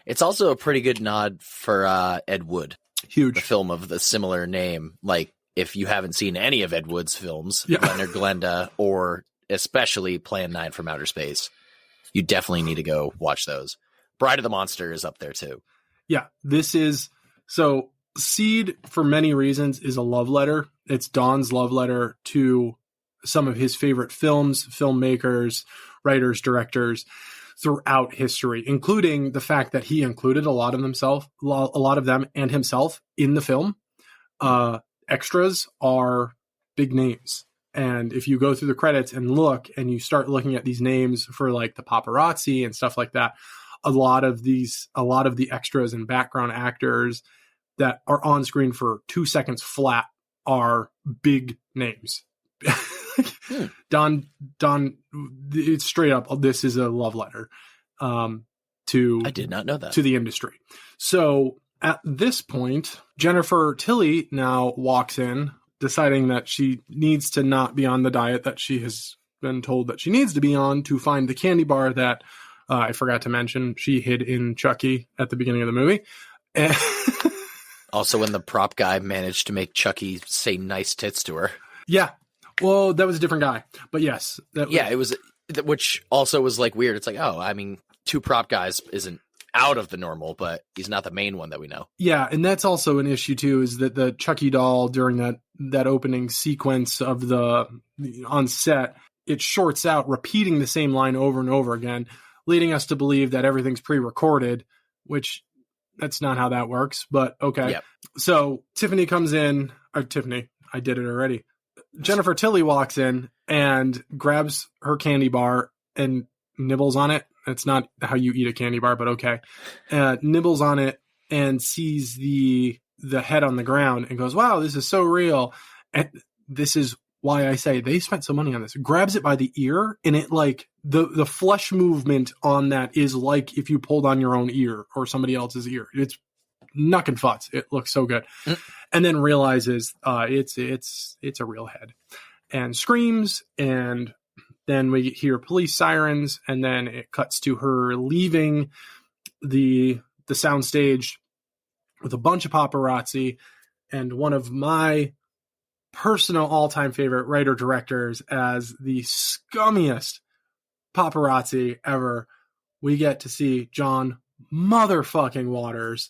Speaker 1: It's also a pretty good nod for Ed Wood.
Speaker 2: Huge.
Speaker 1: The film of the similar name, like, if you haven't seen any of Ed Wood's films, Glenn or Glenda, or especially Plan 9 from Outer Space, you definitely need to go watch those. Bride of the Monster is up there too. Yeah,
Speaker 2: this is... So, Seed, for many reasons, is a love letter. It's Don's love letter to some of his favorite films, filmmakers, writers, directors. throughout history, including the fact that he included a lot of them and himself in the film. Extras are big names. And if you go through the credits and look, and you start looking at these names for like the paparazzi and stuff like that, a lot of the extras and background actors that are on screen for 2 seconds flat are big names. Don, it's straight up. This is a love letter to.
Speaker 1: I did not know that.
Speaker 2: To the industry. So at this point, Jennifer Tilly now walks in, deciding that she needs to not be on the diet that she has been told that she needs to be on to find the candy bar that I forgot to mention she hid in Chucky at the beginning of the movie.
Speaker 1: Also, when the prop guy managed to make Chucky say nice tits to her.
Speaker 2: Yeah. Well, that was a different guy. But yes.
Speaker 1: It was, which also was like weird. It's like, oh, I mean, 2 prop guys isn't out of the normal, but he's not the main one that we know.
Speaker 2: Yeah, and that's also an issue too, is that the Chucky doll during that opening sequence of on set, it shorts out repeating the same line over and over again, leading us to believe that everything's pre-recorded, which that's not how that works, but okay.
Speaker 1: Yep.
Speaker 2: So Tiffany comes in, or Tiffany, I did it already. Jennifer Tilly walks in and grabs her candy bar and nibbles on it. It's not how you eat a candy bar, but okay. Nibbles on it and sees the head on the ground and goes, wow, this is so real. And this is why I say they spent some money on this. Grabs it by the ear, and it like the flesh movement on that is like if you pulled on your own ear or somebody else's ear. It's knuckin' futz. It looks so good. And then realizes it's a real head and screams, and then we hear police sirens, and then it cuts to her leaving the soundstage with a bunch of paparazzi, and one of my personal all-time favorite writer-directors as the scummiest paparazzi ever. We get to see John motherfucking Waters.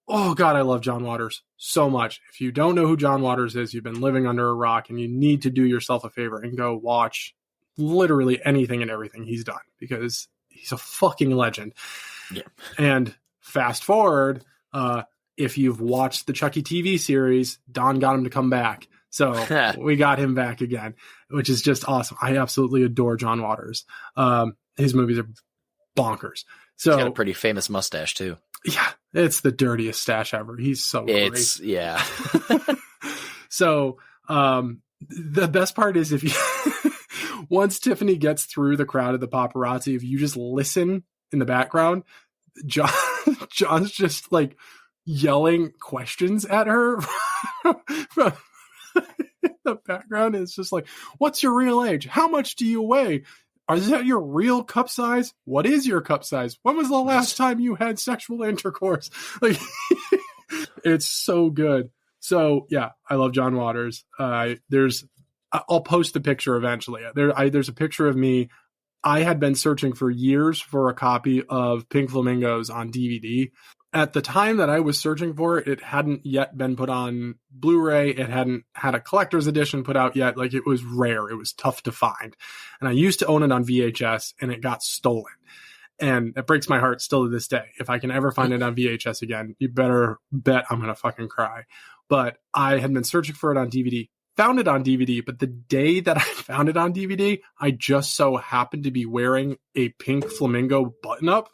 Speaker 2: Oh, God, I love John Waters so much. If you don't know who John Waters is, you've been living under a rock, and you need to do yourself a favor and go watch literally anything and everything he's done, because he's a fucking legend.
Speaker 1: Yeah.
Speaker 2: And fast forward, if you've watched the Chucky TV series, Don got him to come back. So we got him back again, which is just awesome. I absolutely adore John Waters. His movies are bonkers. So
Speaker 1: he's got a pretty famous mustache too.
Speaker 2: Yeah. It's the dirtiest stash ever. He's so great.
Speaker 1: Yeah.
Speaker 2: So, the best part is if you, once Tiffany gets through the crowd of the paparazzi, if you just listen in the background, John's just like yelling questions at her from the background. It's just like, what's your real age? How much do you weigh? Is that your real cup size? What is your cup size? When was the last time you had sexual intercourse? Like, it's so good. So yeah, I love John Waters. I'll post the picture eventually. There's a picture of me. I had been searching for years for a copy of Pink Flamingos on DVD. At the time that I was searching for it, it hadn't yet been put on Blu-ray. It hadn't had a collector's edition put out yet. Like, it was rare. It was tough to find. And I used to own it on VHS, and it got stolen. And it breaks my heart still to this day. If I can ever find it on VHS again, you better bet I'm going to fucking cry. But I had been searching for it on DVD, found it on DVD, but the day that I found it on DVD, I just so happened to be wearing a Pink Flamingo button-up.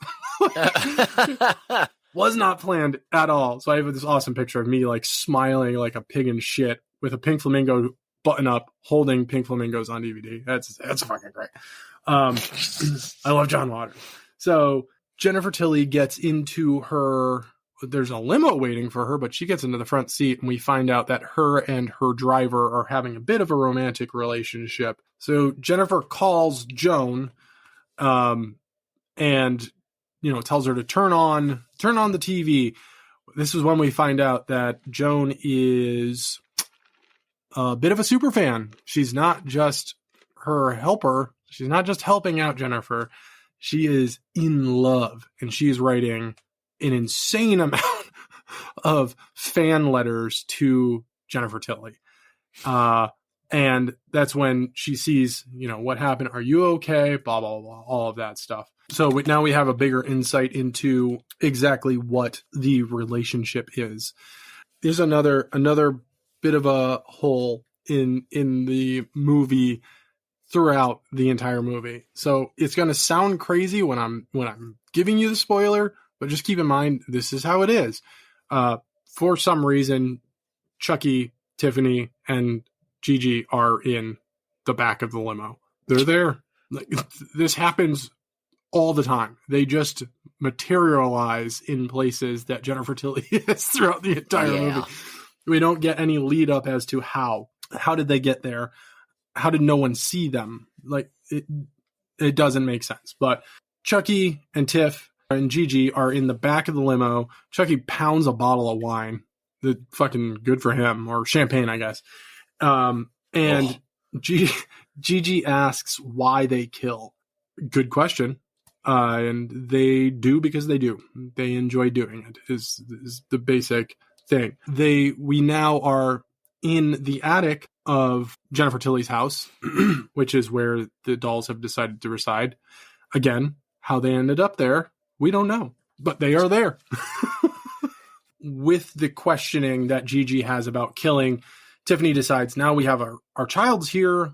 Speaker 2: Was not planned at all. So I have this awesome picture of me like smiling like a pig in shit with a Pink Flamingo button-up holding Pink Flamingos on DVD. That's fucking great. I love John Waters. So Jennifer Tilly gets into there's a limo waiting for her, but she gets into the front seat, and we find out that her and her driver are having a bit of a romantic relationship. So Jennifer calls Joan, and tells her to turn on the TV. This is when we find out that Joan is a bit of a super fan. She's not just her helper. She's not just helping out Jennifer. She is in love, and she is writing an insane amount of fan letters to Jennifer Tilly. And that's when she sees, what happened. Are you okay? Blah, blah, blah, all of that stuff. So now we have a bigger insight into exactly what the relationship is. There's another bit of a hole in the movie throughout the entire movie. So it's going to sound crazy when I'm giving you the spoiler, but just keep in mind this is how it is. For some reason, Chucky, Tiffany, and Gigi are in the back of the limo. They're there. Like, this happens all the time. They just materialize in places that Jennifer Tilly is throughout the entire movie. We don't get any lead up as to how. How did they get there? How did no one see them? Like, it doesn't make sense. But Chucky and Tiff and Gigi are in the back of the limo. Chucky pounds a bottle of wine. The fucking good for him, or champagne, I guess. And Gigi asks why they kill. Good question. And they do because they do. They enjoy doing it, is the basic thing. We now are in the attic of Jennifer Tilly's house, which is where the dolls have decided to reside. Again, how they ended up there, we don't know, but they are there. With the questioning that Gigi has about killing, Tiffany decides, now we have our child's here.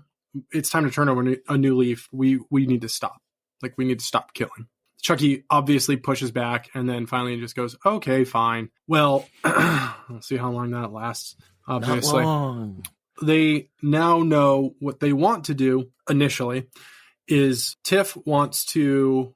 Speaker 2: It's time to turn over a new leaf. We need to stop. Like, we need to stop killing. Chucky obviously pushes back and then finally just goes, okay, fine. Well, we'll see how long that lasts. Obviously, they now know what they want to do initially is Tiff wants to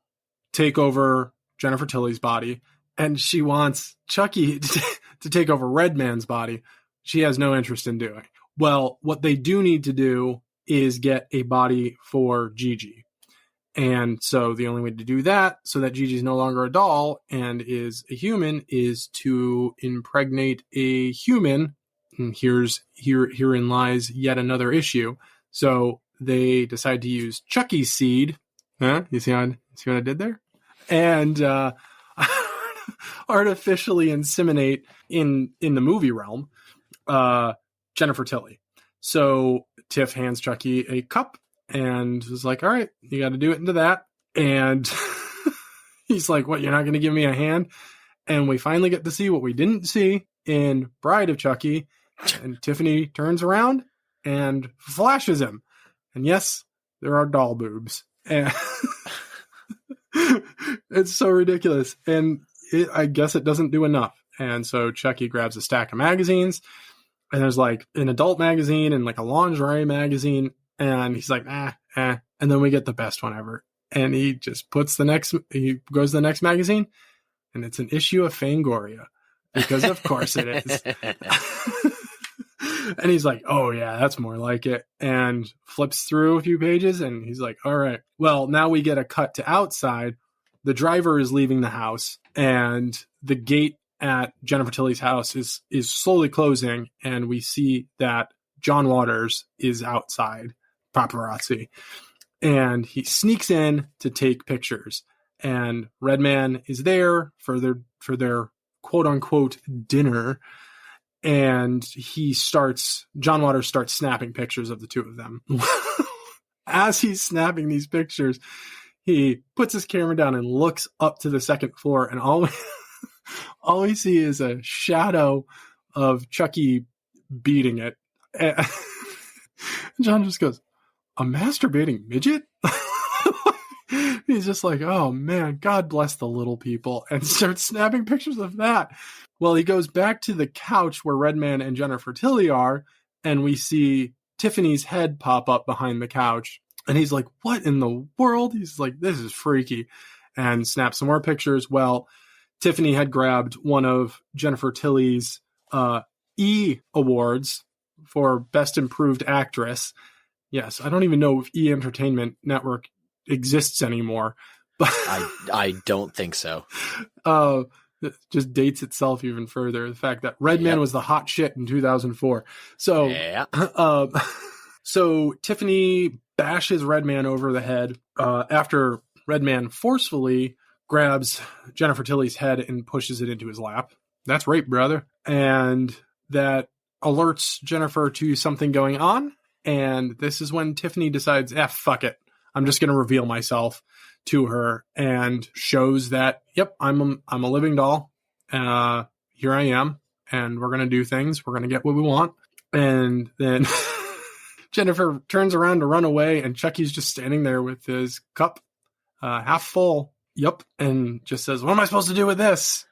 Speaker 2: take over Jennifer Tilly's body, and she wants Chucky to take over Redman's body. She has no interest in doing. Well, what they do need to do is get a body for Gigi. And so the only way to do that, so that Gigi's no longer a doll and is a human, is to impregnate a human. And herein lies yet another issue. So they decide to use Chucky's seed. Huh? You see what I did there? And artificially inseminate in the movie realm Jennifer Tilly. So Tiff hands Chucky a cup and was like, all right, you got to do it into that. And he's like, what, you're not going to give me a hand? And we finally get to see what we didn't see in Bride of Chucky. And Tiffany turns around and flashes him. And yes, there are doll boobs. And it's so ridiculous. And I guess it doesn't do enough. And so Chucky grabs a stack of magazines. And there's like an adult magazine and like a lingerie magazine. And he's like, And then we get the best one ever. And he just goes to the next magazine. And it's an issue of Fangoria. Because of course it is. And he's like, oh yeah, that's more like it. And flips through a few pages and he's like, all right. Well, now we get a cut to outside. The driver is leaving the house and the gate at Jennifer Tilly's house is slowly closing. And we see that John Waters is outside, paparazzi. And he sneaks in to take pictures. And Redman is there for their quote unquote dinner. And John Waters starts snapping pictures of the two of them. As he's snapping these pictures, he puts his camera down and looks up to the second floor. And all we see is a shadow of Chucky beating it. And John just goes, a masturbating midget? He's just like, oh man, God bless the little people, and starts snapping pictures of that. Well, he goes back to the couch where Redman and Jennifer Tilly are, and we see Tiffany's head pop up behind the couch. And he's like, what in the world? He's like, this is freaky. And snaps some more pictures. Well, Tiffany had grabbed one of Jennifer Tilly's E Awards for Best Improved Actress. Yes, I don't even know if E Entertainment Network exists anymore. But
Speaker 1: I don't think so.
Speaker 2: It just dates itself even further. The fact that Redman was the hot shit in 2004. So, so Tiffany bashes Redman over the head after Redman forcefully grabs Jennifer Tilly's head and pushes it into his lap. That's rape, brother. And that alerts Jennifer to something going on. And this is when Tiffany decides, fuck it. I'm just going to reveal myself. to her and shows that, yep, I'm a living doll. Here I am, and we're going to do things. We're going to get what we want. And then Jennifer turns around to run away, and Chucky's just standing there with his cup half full. Yep. And just says, what am I supposed to do with this?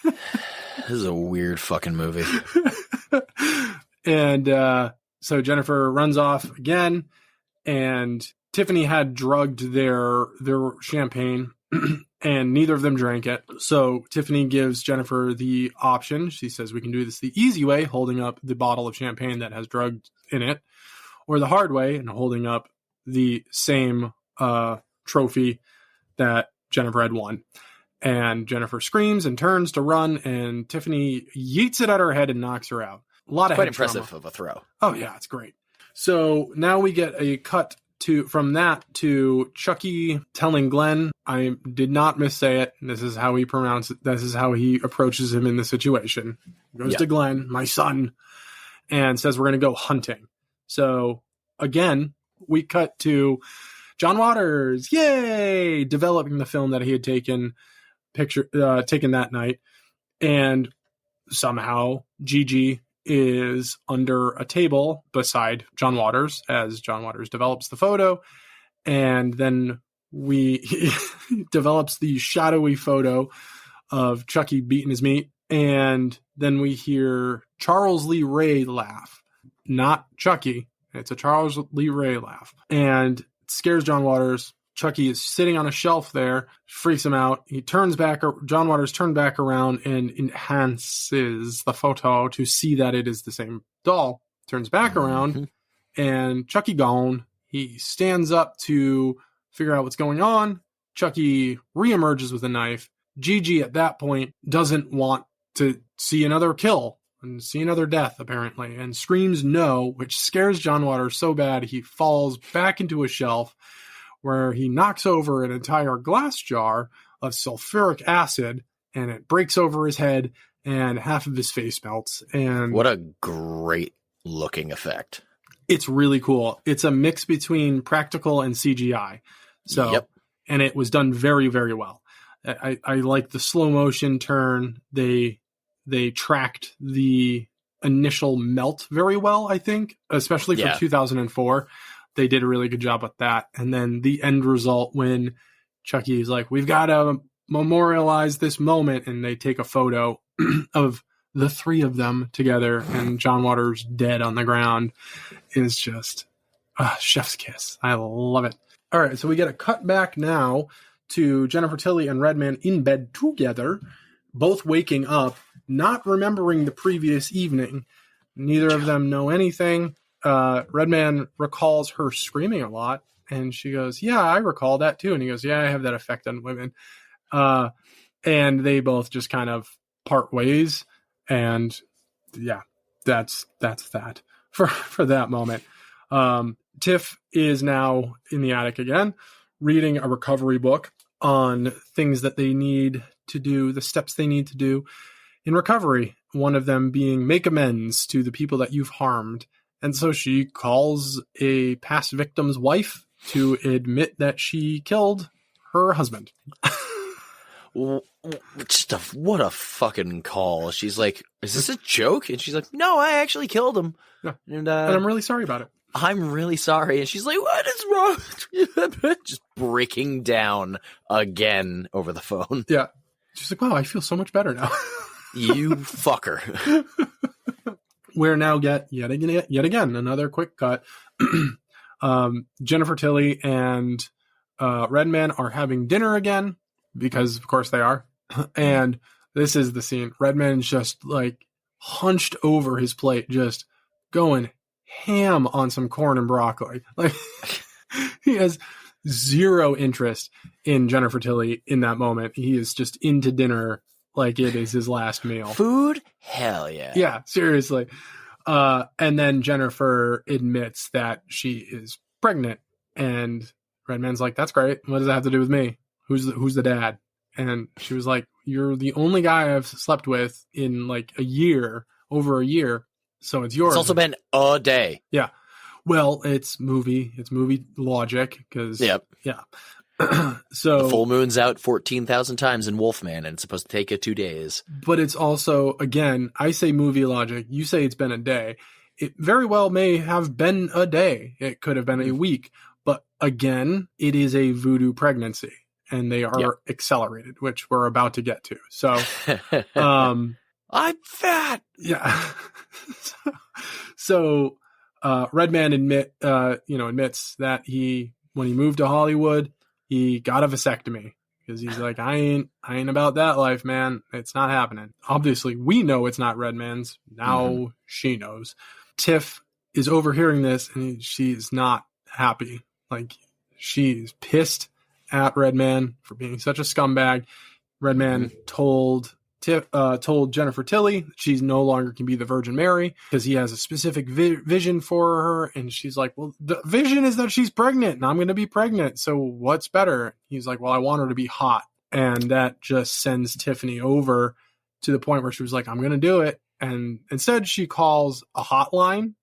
Speaker 1: This is a weird fucking movie.
Speaker 2: And so Jennifer runs off again, and Tiffany had drugged their champagne, and neither of them drank it. So Tiffany gives Jennifer the option. She says, we can do this the easy way, holding up the bottle of champagne that has drugged in it, or the hard way, and holding up the same trophy that Jennifer had won. And Jennifer screams and turns to run, and Tiffany yeets it at her head and knocks her out. A lot of
Speaker 1: quite
Speaker 2: head
Speaker 1: impressive
Speaker 2: trauma.
Speaker 1: of a throw.
Speaker 2: Oh yeah, it's great. So now we get a cut from that to Chucky telling Glenn, I did not missay it. This is how he pronounced it. This is how he approaches him in the situation. Goes to Glenn, my son, and says, we're going to go hunting. So again, we cut to John Waters, yay, developing the film that he had taken that night. And somehow Gigi is under a table beside John Waters as John Waters develops the photo. And then he develops the shadowy photo of Chucky beating his meat. And then we hear Charles Lee Ray laugh, not Chucky. It's a Charles Lee Ray laugh. And it scares John Waters. Chucky is sitting on a shelf there, freaks him out. John Waters turned back around and enhances the photo to see that it is the same doll. Turns back around, and Chucky gone. He stands up to figure out what's going on. Chucky reemerges with a knife. Gigi at that point doesn't want to see another kill and see another death, apparently, and screams no, which scares John Waters so bad he falls back into a shelf, where he knocks over an entire glass jar of sulfuric acid, and it breaks over his head, and half of his face melts. And
Speaker 1: what a great looking effect.
Speaker 2: It's really cool. It's a mix between practical and CGI. So, and it was done very, very well. I like the slow motion turn. They tracked the initial melt very well, I think, especially for 2004. They did a really good job with that. And then the end result when Chucky's like, we've got to memorialize this moment. And they take a photo of the three of them together and John Waters dead on the ground is just chef's kiss. I love it. All right. So we get a cut back now to Jennifer Tilly and Redman in bed together, both waking up, not remembering the previous evening. Neither of them know anything. Redman recalls her screaming a lot, and she goes, yeah, I recall that too. And he goes, yeah, I have that effect on women. And they both just kind of part ways. And yeah, that's that for that moment. Tiff is now in the attic again, reading a recovery book on things that they need to do, the steps they need to do in recovery. One of them being make amends to the people that you've harmed. And so she calls a past victim's wife to admit that she killed her husband.
Speaker 1: What a fucking call. She's like, is this a joke? And she's like, no, I actually killed him.
Speaker 2: Yeah.
Speaker 1: And
Speaker 2: I'm really sorry about it.
Speaker 1: I'm really sorry. And she's like, what is wrong with you? Just breaking down again over the phone.
Speaker 2: Yeah. She's like, wow, I feel so much better now.
Speaker 1: You fucker.
Speaker 2: We're now yet again another quick cut. Jennifer Tilly and Redman are having dinner again because, of course, they are. And this is the scene. Redman's just like hunched over his plate, just going ham on some corn and broccoli. Like he has zero interest in Jennifer Tilly in that moment. He is just into dinner like it is his last meal.
Speaker 1: Food? Hell yeah.
Speaker 2: Yeah, seriously. And then Jennifer admits that she is pregnant, and Redman's like, that's great. What does that have to do with me? Who's the dad? And she was like, you're the only guy I've slept with in like over a year. So it's yours.
Speaker 1: It's also been a day.
Speaker 2: Yeah. Well, it's movie logic because, yeah. So
Speaker 1: the full moon's out 14,000 times in Wolfman, and it's supposed to take you 2 days.
Speaker 2: But it's also, again, I say movie logic. You say it's been a day. It very well may have been a day. It could have been a week. But again, it is a voodoo pregnancy, and they are accelerated, which we're about to get to. So,
Speaker 1: I'm fat.
Speaker 2: Yeah. So, Redman admits that when he moved to Hollywood, he got a vasectomy because he's like, I ain't about that life, man. It's not happening. Obviously, we know it's not Redman's. Now she knows. Tiff is overhearing this, and she's not happy. Like, she's pissed at Redman for being such a scumbag. Redman told Jennifer Tilly that she's no longer can be the Virgin Mary because he has a specific vision for her. And she's like, well, the vision is that she's pregnant and I'm going to be pregnant. So what's better? He's like, well, I want her to be hot. And that just sends Tiffany over to the point where she was like, I'm going to do it. And instead she calls a hotline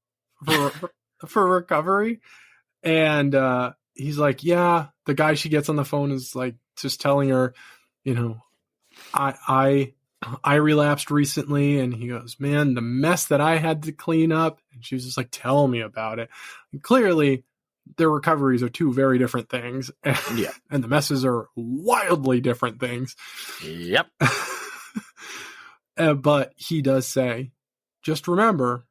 Speaker 2: for recovery. And he's like, yeah, the guy she gets on the phone is like just telling her, I relapsed recently. And he goes, man, the mess that I had to clean up. And she was just like, tell me about it. And clearly their recoveries are two very different things.
Speaker 1: Yeah.
Speaker 2: And the messes are wildly different things.
Speaker 1: Yep.
Speaker 2: But he does say, just remember,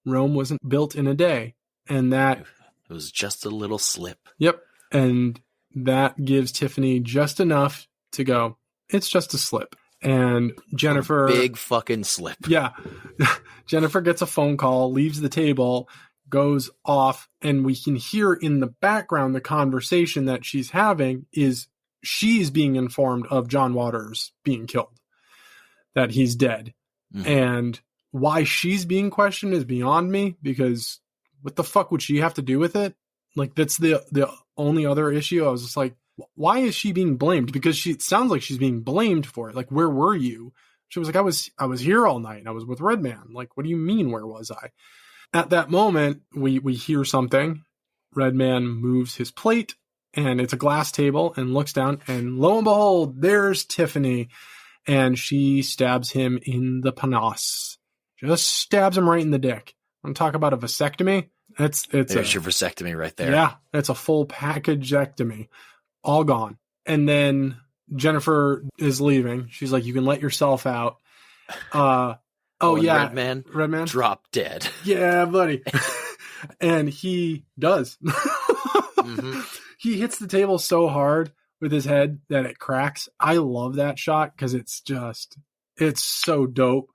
Speaker 2: Rome wasn't built in a day. And that
Speaker 1: it was just a little slip.
Speaker 2: Yep. And that gives Tiffany just enough to go, it's just a slip. And Jennifer...
Speaker 1: big fucking slip.
Speaker 2: Yeah. Jennifer gets a phone call, leaves the table, goes off, and we can hear in the background the conversation that she's having is she's being informed of John Waters being killed, that he's dead. Mm-hmm. And why she's being questioned is beyond me, because what the fuck would she have to do with it? Like, that's the only other issue. I was just like, why is she being blamed? Because it sounds like she's being blamed for it. Like, where were you? She was like, I was here all night and I was with Redman. Like, what do you mean, where was I? At that moment, we hear something. Redman moves his plate, and it's a glass table, and looks down, and lo and behold, there's Tiffany, and she stabs him in the panos. Just stabs him right in the dick. I'm talking about a vasectomy. There's your
Speaker 1: vasectomy right there.
Speaker 2: Yeah, it's a full packagectomy. All gone. And then Jennifer is leaving. She's like, you can let yourself out. Yeah.
Speaker 1: Redman drop dead.
Speaker 2: Yeah, buddy. And he does. Mm-hmm. He hits the table so hard with his head that it cracks. I love that shot because it's so dope.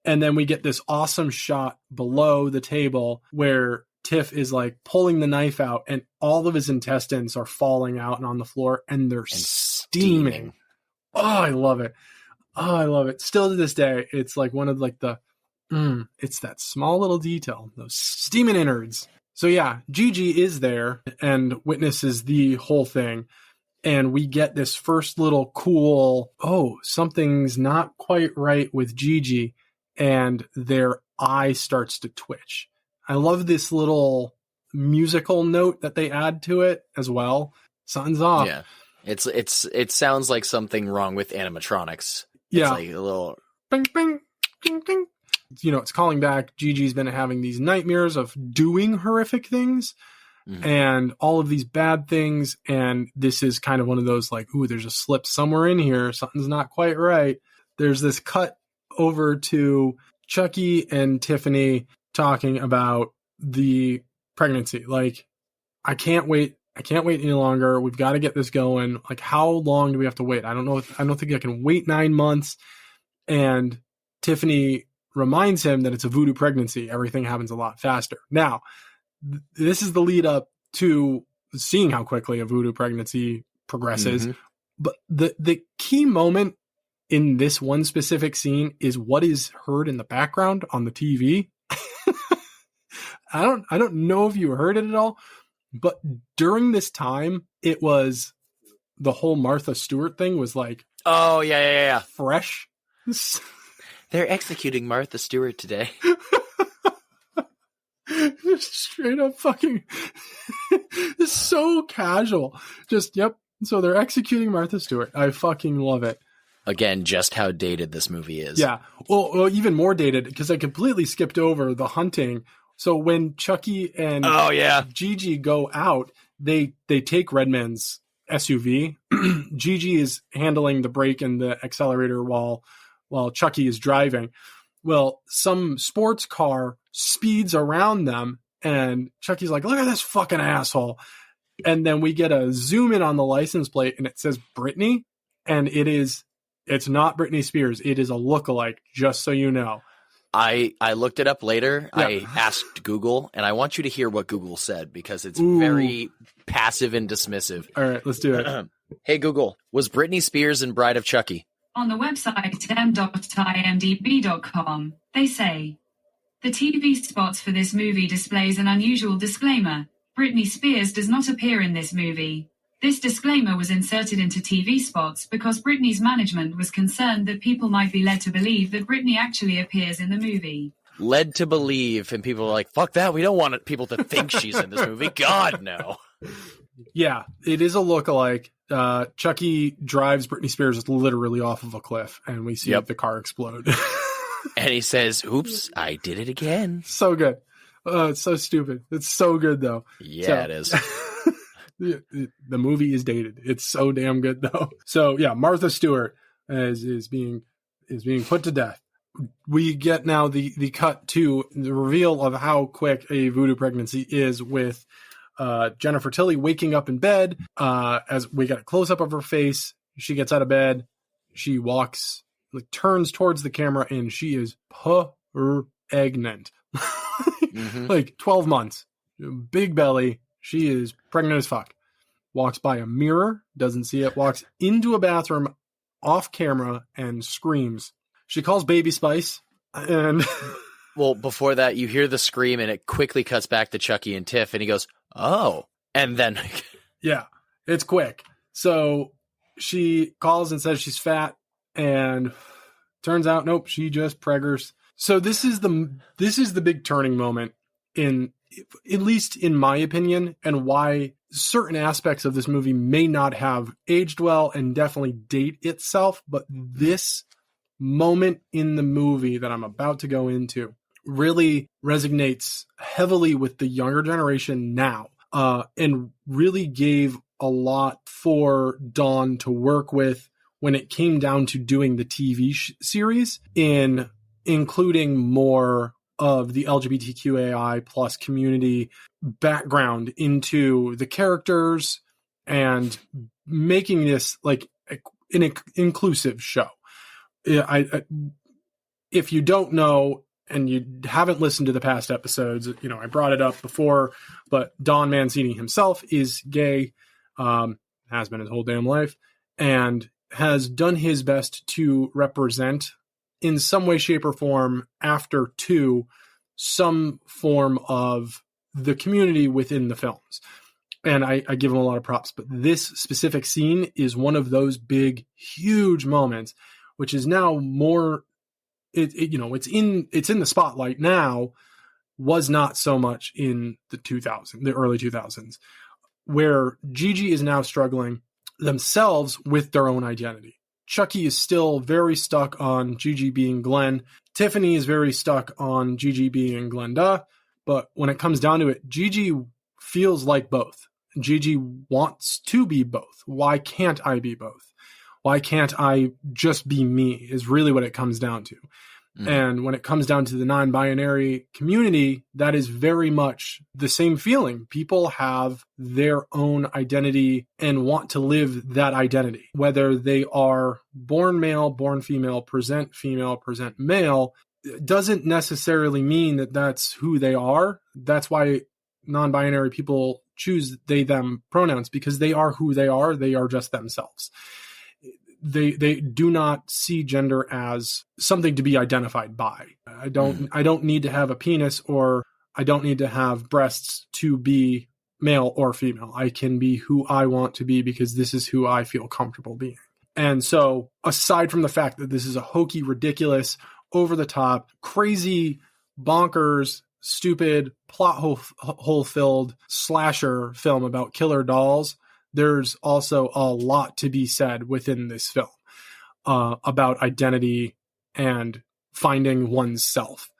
Speaker 2: And then we get this awesome shot below the table where Tiff is like pulling the knife out and all of his intestines are falling out and on the floor and they're steaming. Oh, I love it. Still to this day, it's like one of like it's that small little detail, those steaming innards. So yeah, Gigi is there and witnesses the whole thing. And we get this first little cool, something's not quite right with Gigi, and their eye starts to twitch. I love this little musical note that they add to it as well. Something's off.
Speaker 1: Yeah. It sounds like something wrong with animatronics.
Speaker 2: Yeah.
Speaker 1: It's like a little
Speaker 2: bing, bing, ding, ding. It's calling back. Gigi's been having these nightmares of doing horrific things and all of these bad things. And this is kind of one of those like, ooh, there's a slip somewhere in here. Something's not quite right. There's this cut over to Chucky and Tiffany talking about the pregnancy. Like, I can't wait any longer. We've got to get this going. Like, how long do we have to wait? I don't know. I don't think I can wait 9 months. And Tiffany reminds him that it's a voodoo pregnancy. Everything happens a lot faster. Now, this is the lead up to seeing how quickly a voodoo pregnancy progresses. Mm-hmm. But the key moment in this one specific scene is what is heard in the background on the TV. I don't know if you heard it at all, but during this time, it was the whole Martha Stewart thing was like,
Speaker 1: oh yeah.
Speaker 2: Fresh.
Speaker 1: They're executing Martha Stewart today.
Speaker 2: Straight up fucking so casual. Just, yep, So they're executing Martha Stewart. I fucking love it.
Speaker 1: Again, just how dated this movie is.
Speaker 2: Yeah. Well, even more dated because I completely skipped over the hunting. So when Chucky and Gigi go out, they take Redman's SUV. Gigi is handling the brake and the accelerator while Chucky is driving. Well, some sports car speeds around them and Chucky's like, look at this fucking asshole. And then we get a zoom in on the license plate and it says Britney, and it's not Britney Spears. It is a lookalike, just so you know.
Speaker 1: I looked it up later. Yeah. I asked Google, and I want you to hear what Google said because it's very passive and dismissive.
Speaker 2: All right, let's do it.
Speaker 1: Hey, Google, was Britney Spears in Bride of Chucky?
Speaker 4: On the website m.imdb.com, they say, the TV spots for this movie displays an unusual disclaimer. Britney Spears does not appear in this movie. This disclaimer was inserted into TV spots because Britney's management was concerned that people might be led to believe that Britney actually appears in the movie.
Speaker 1: Led to believe, and people are like, fuck that, we don't want people to think she's in this movie. God, no.
Speaker 2: Yeah, it is a lookalike. Chucky drives Britney Spears literally off of a cliff, and we see the car explode.
Speaker 1: And he says, oops, I did it again.
Speaker 2: So good. It's so stupid. It's so good, though.
Speaker 1: Yeah, it is.
Speaker 2: The movie is dated. It's so damn good, though. So yeah, Martha Stewart is being put to death. We get now the cut to the reveal of how quick a voodoo pregnancy is with Jennifer Tilly waking up in bed. As we get a close up of her face, she gets out of bed. She walks, turns towards the camera, and she is pregnant. Like 12 months, big belly. She is pregnant as fuck. Walks by a mirror, doesn't see it, walks into a bathroom off camera and screams. She calls Baby Spice. And
Speaker 1: well, before that, you hear the scream and it quickly cuts back to Chucky and Tiff and he goes, oh. And then
Speaker 2: yeah, it's quick. So she calls and says she's fat, and turns out, nope, she just preggers. So this is the big turning moment in, at least in my opinion, and why certain aspects of this movie may not have aged well and definitely date itself. But this moment in the movie that I'm about to go into really resonates heavily with the younger generation now, and really gave a lot for Dawn to work with when it came down to doing the TV series, in including more of the LGBTQAI plus community background into the characters and making this like an inclusive show. If you don't know and you haven't listened to the past episodes, I brought it up before, but Don Mancini himself is gay, has been his whole damn life, and has done his best to represent in some way, shape, or form after some form of the community within the films. And I give him a lot of props, but this specific scene is one of those big, huge moments, which is now more, it's in the spotlight now, was not so much in the early 2000s, where Gigi is now struggling themselves with their own identity. Chucky is still very stuck on Gigi being Glenn. Tiffany is very stuck on Gigi being Glenda. But when it comes down to it, Gigi feels like both. Gigi wants to be both. Why can't I be both? Why can't I just be me is really what it comes down to. And when it comes down to the non-binary community, that is very much the same feeling. People have their own identity and want to live that identity. Whether they are born male, born female, present male, doesn't necessarily mean that that's who they are. That's why non-binary people choose they, them pronouns, because they are who they are. They are just themselves. They do not see gender as something to be identified by. I don't need to have a penis, or I don't need to have breasts to be male or female. I can be who I want to be because this is who I feel comfortable being. And so aside from the fact that this is a hokey, ridiculous, over the top, crazy, bonkers, stupid, plot hole filled slasher film about killer dolls, there's also a lot to be said within this film about identity and finding oneself.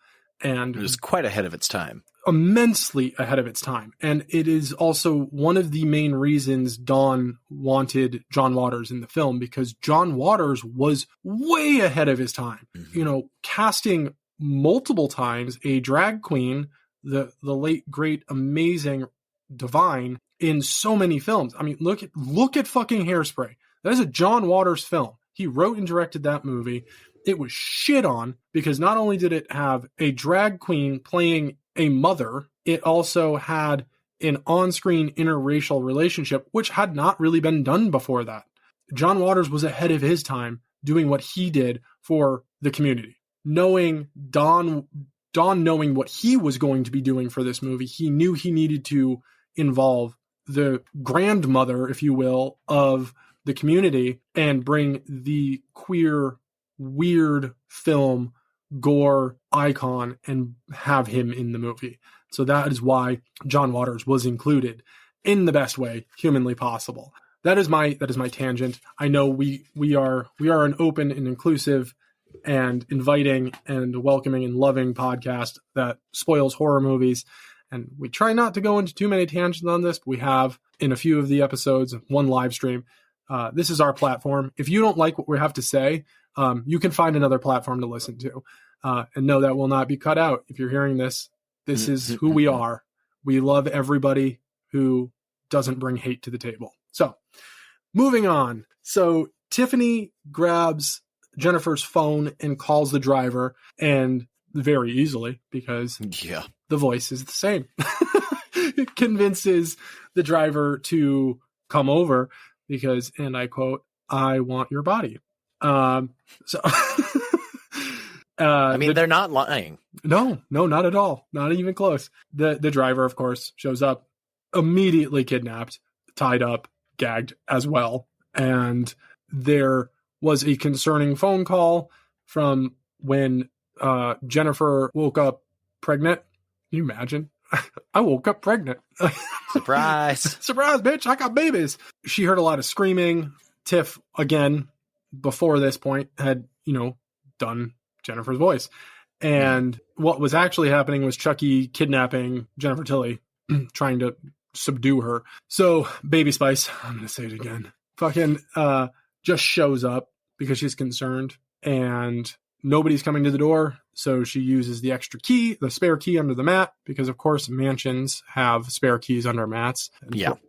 Speaker 2: And
Speaker 1: it was quite ahead of its time.
Speaker 2: Immensely ahead of its time. And it is also one of the main reasons Dawn wanted John Waters in the film, because John Waters was way ahead of his time. Mm-hmm. Casting multiple times a drag queen, the late, great, amazing Divine, in so many films. I mean, look at fucking Hairspray. That is a John Waters film. He wrote and directed that movie. It was shit on because not only did it have a drag queen playing a mother, it also had an on-screen interracial relationship, which had not really been done before that. John Waters was ahead of his time doing what he did for the community. Knowing Don knowing what he was going to be doing for this movie, he knew he needed to involve the grandmother, if you will, of the community and bring the queer, weird film gore icon and have him in the movie. So that is why John Waters was included in the best way humanly possible. That is my tangent. I know we are an open and inclusive and inviting and welcoming and loving podcast that spoils horror movies. And we try not to go into too many tangents on this, but we have in a few of the episodes, one live stream. This is our platform. If you don't like what we have to say, you can find another platform to listen to. And know that will not be cut out. If you're hearing this, this is who we are. We love everybody who doesn't bring hate to the table. So moving on. So Tiffany grabs Jennifer's phone and calls the driver, and very easily, because the voice is the same. It convinces the driver to come over because, and I quote, "I want your body." I
Speaker 1: mean, they're not lying.
Speaker 2: No, not at all. Not even close. The driver, of course, shows up, immediately kidnapped, tied up, gagged as well. And there was a concerning phone call from when Jennifer woke up pregnant. Can you imagine? I woke up pregnant.
Speaker 1: Surprise.
Speaker 2: Surprise, bitch. I got babies. She heard a lot of screaming. Tiff, again, before this point, had, done Jennifer's voice. And what was actually happening was Chucky kidnapping Jennifer Tilly, trying to subdue her. So Baby Spice, I'm going to say it again, fucking just shows up because she's concerned and nobody's coming to the door. So she uses the extra key, the spare key under the mat, because of course mansions have spare keys under mats.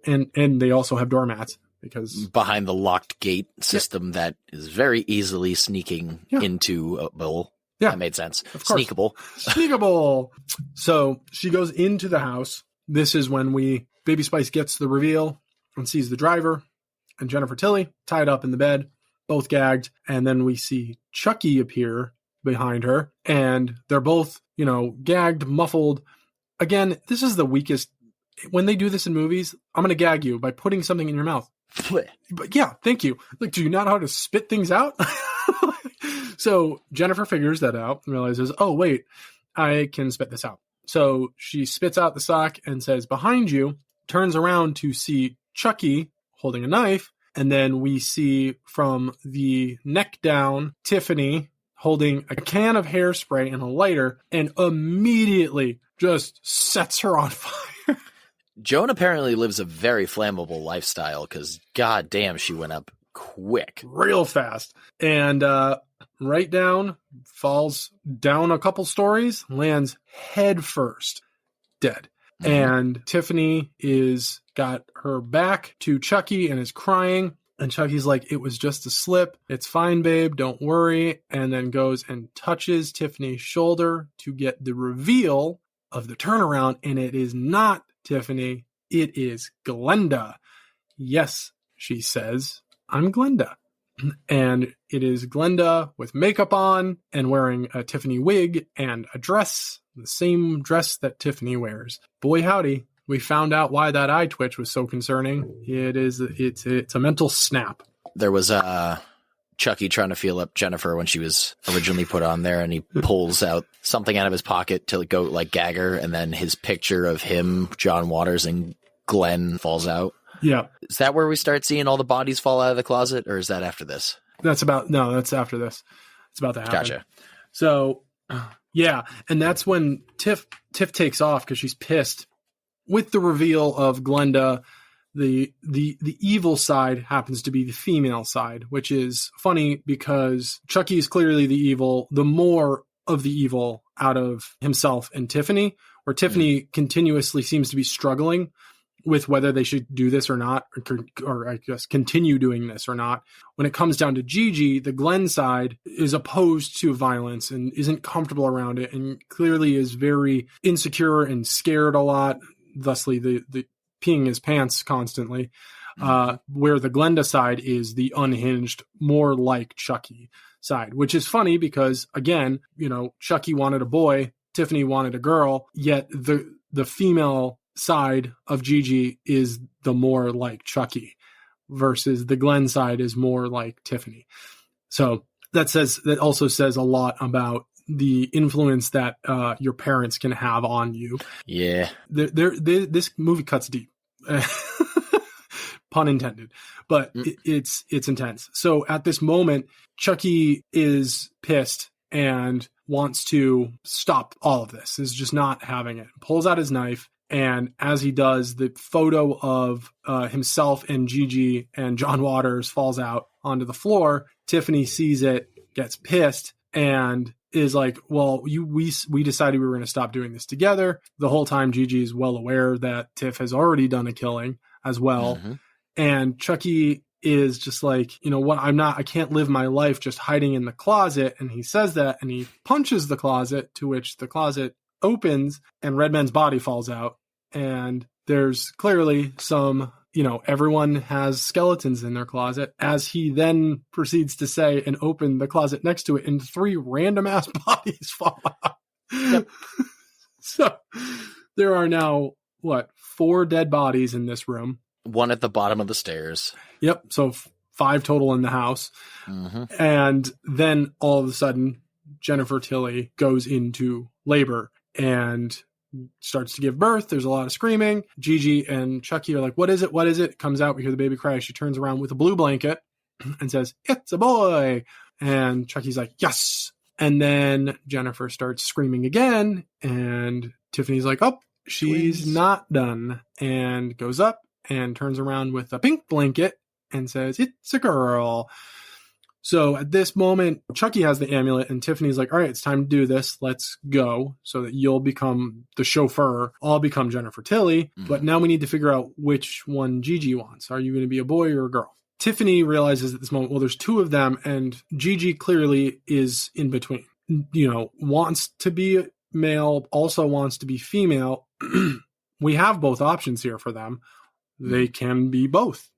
Speaker 2: And they also have doormats. Because
Speaker 1: behind the locked gate system that is very easily sneaking into a bowl. Yeah. That made sense. Of course.
Speaker 2: Sneakable. So she goes into the house. This is when Baby Spice gets the reveal and sees the driver and Jennifer Tilly tied up in the bed, both gagged. And then we see Chucky appear behind her, and they're both, gagged, muffled. Again, this is the weakest. When they do this in movies, I'm going to gag you by putting something in your mouth. But yeah, thank you. Like, do you not know how to spit things out? So Jennifer figures that out and realizes, oh, wait, I can spit this out. So she spits out the sock and says, behind you, turns around to see Chucky holding a knife. And then we see from the neck down, Tiffany holding a can of hairspray and a lighter, and immediately just sets her on fire.
Speaker 1: Joan apparently lives a very flammable lifestyle because, goddamn, she went up quick.
Speaker 2: Real fast. And right down, falls down a couple stories, lands head first, dead. Mm-hmm. And Tiffany got her back to Chucky and is crying. And Chucky's like, it was just a slip. It's fine, babe. Don't worry. And then goes and touches Tiffany's shoulder to get the reveal of the turnaround. And it is not Tiffany. It is Glenda. Yes, she says, I'm Glenda. And it is Glenda with makeup on and wearing a Tiffany wig and a dress, the same dress that Tiffany wears. Boy, howdy. We found out why that eye twitch was so concerning. It's a mental snap.
Speaker 1: There was Chucky trying to feel up Jennifer when she was originally put on there, and he pulls out something out of his pocket to gag her, and then his picture of him, John Waters, and Glenn falls out.
Speaker 2: Yeah.
Speaker 1: Is that where we start seeing all the bodies fall out of the closet, or is that after this?
Speaker 2: That's after this. It's about to happen.
Speaker 1: Gotcha.
Speaker 2: So, yeah. And that's when Tiff takes off because she's pissed with the reveal of Glenda. The evil side happens to be the female side, which is funny because Chucky is clearly the evil, the more of the evil out of himself and Tiffany, where Tiffany continuously seems to be struggling with whether they should do this or not, or I guess continue doing this or not. When it comes down to Gigi, the Glenn side is opposed to violence and isn't comfortable around it, and clearly is very insecure and scared a lot, thusly the peeing his pants constantly, where the Glenda side is the unhinged, more like Chucky side, which is funny because, again, Chucky wanted a boy, Tiffany wanted a girl, yet the female side of Gigi is the more like Chucky versus the Glenn side is more like Tiffany. So that also says a lot about the influence that your parents can have on you.
Speaker 1: Yeah.
Speaker 2: This movie cuts deep. Pun intended, but it's intense. So at this moment, Chucky is pissed and wants to stop all of this, is just not having it. Pulls out his knife, and as he does, the photo of himself and Gigi and John Waters falls out onto the floor. Tiffany sees it, gets pissed, and is like, well, we decided we were going to stop doing this together. The whole time Gigi is well aware that Tiff has already done a killing as well. Mm-hmm. And Chucky is just like, I can't live my life just hiding in the closet. And he says that, and he punches the closet, to which the closet opens and Redman's body falls out. And there's clearly some, everyone has skeletons in their closet, as he then proceeds to say and open the closet next to it, and 3 random ass bodies fall out. Yep. So there are now, 4 dead bodies in this room.
Speaker 1: 1 at the bottom of the stairs.
Speaker 2: Yep. So 5 total in the house. Mm-hmm. And then all of a sudden, Jennifer Tilly goes into labor and starts to give birth. There's a lot of screaming. Gigi and Chucky are like, what is it? What is it? Comes out. We hear the baby cry. She turns around with a blue blanket and says, it's a boy. And Chucky's like, yes. And then Jennifer starts screaming again. And Tiffany's like, oh, she's not done. And goes up and turns around with a pink blanket and says, it's a girl. So at this moment, Chucky has the amulet, and Tiffany's like, all right, it's time to do this. Let's go, so that you'll become the chauffeur. I'll become Jennifer Tilly. Mm-hmm. But now we need to figure out which one Gigi wants. Are you going to be a boy or a girl? Tiffany realizes at this moment, well, there's 2 of them, and Gigi clearly is in between. Wants to be male, also wants to be female. We have both options here for them. They can be both.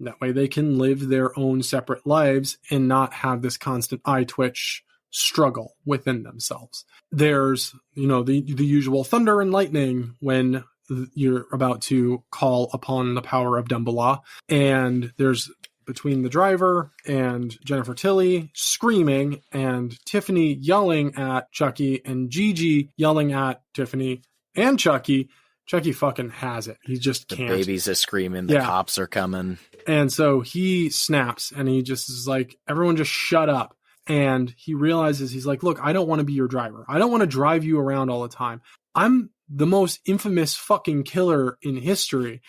Speaker 2: That way they can live their own separate lives and not have this constant eye twitch struggle within themselves. There's, the usual thunder and lightning when you're about to call upon the power of Dumbledore. And there's, between the driver and Jennifer Tilly screaming, and Tiffany yelling at Chucky, and Gigi yelling at Tiffany and Chucky. Chucky fucking has it. He just can't.
Speaker 1: The babies are screaming. The cops are coming.
Speaker 2: And so he snaps, and he just is like, everyone just shut up. And he realizes, he's like, look, I don't want to be your driver. I don't want to drive you around all the time. I'm the most infamous fucking killer in history.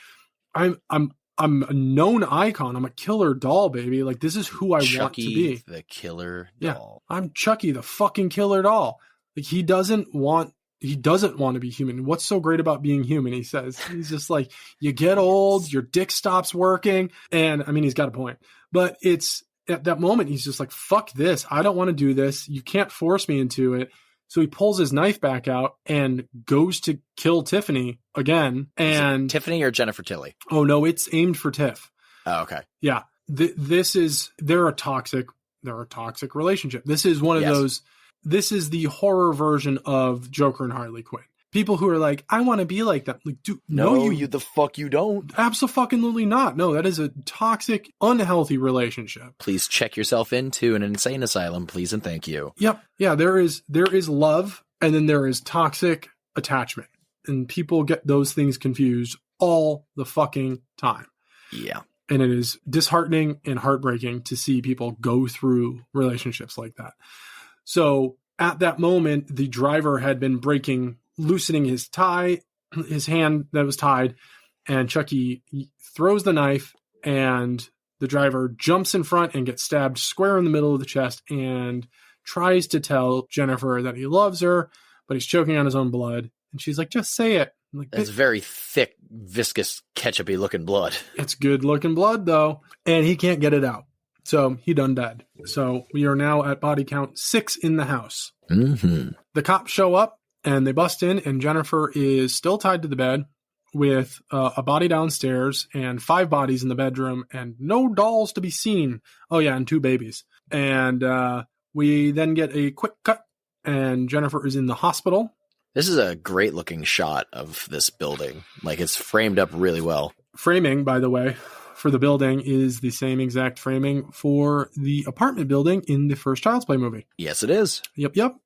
Speaker 2: I'm a known icon. I'm a killer doll, baby. Like, this is who I want to be.
Speaker 1: The killer doll.
Speaker 2: Yeah, I'm Chucky, the fucking killer doll. Like, he doesn't want to be human. What's so great about being human? He says, he's just like, you get old, your dick stops working. And I mean, he's got a point, but it's at that moment, he's just like, fuck this. I don't want to do this. You can't force me into it. So he pulls his knife back out and goes to kill Tiffany again. And
Speaker 1: Tiffany or Jennifer Tilly?
Speaker 2: Oh no, it's aimed for Tiff.
Speaker 1: Oh, okay.
Speaker 2: Yeah. They're a toxic relationship. This is one of those. This is the horror version of Joker and Harley Quinn. People who are like, I want to be like that. Like, dude, no,
Speaker 1: you the fuck you don't.
Speaker 2: Absolutely not. No, that is a toxic, unhealthy relationship.
Speaker 1: Please check yourself into an insane asylum, please and thank you.
Speaker 2: Yep. Yeah, there is love, and then there is toxic attachment. And people get those things confused all the fucking time.
Speaker 1: Yeah.
Speaker 2: And it is disheartening and heartbreaking to see people go through relationships like that. So at that moment, the driver had been loosening his hand that was tied, and Chucky throws the knife, and the driver jumps in front and gets stabbed square in the middle of the chest and tries to tell Jennifer that he loves her, but he's choking on his own blood. And she's like, just say it. I'm like,
Speaker 1: it's very thick, viscous, ketchupy looking blood.
Speaker 2: It's good looking blood, though. And he can't get it out. So he done dead. So we are now at body count 6 in the house.
Speaker 1: Mm-hmm.
Speaker 2: The cops show up and they bust in, and Jennifer is still tied to the bed with a body downstairs and 5 bodies in the bedroom and no dolls to be seen. Oh, yeah, and 2 babies. And we then get a quick cut, and Jennifer is in the hospital.
Speaker 1: This is a great looking shot of this building. Like, it's framed up really well. Framing,
Speaker 2: by the way, for the building is the same exact framing for the apartment building in the first Child's Play movie.
Speaker 1: Yes, it is.
Speaker 2: Yep.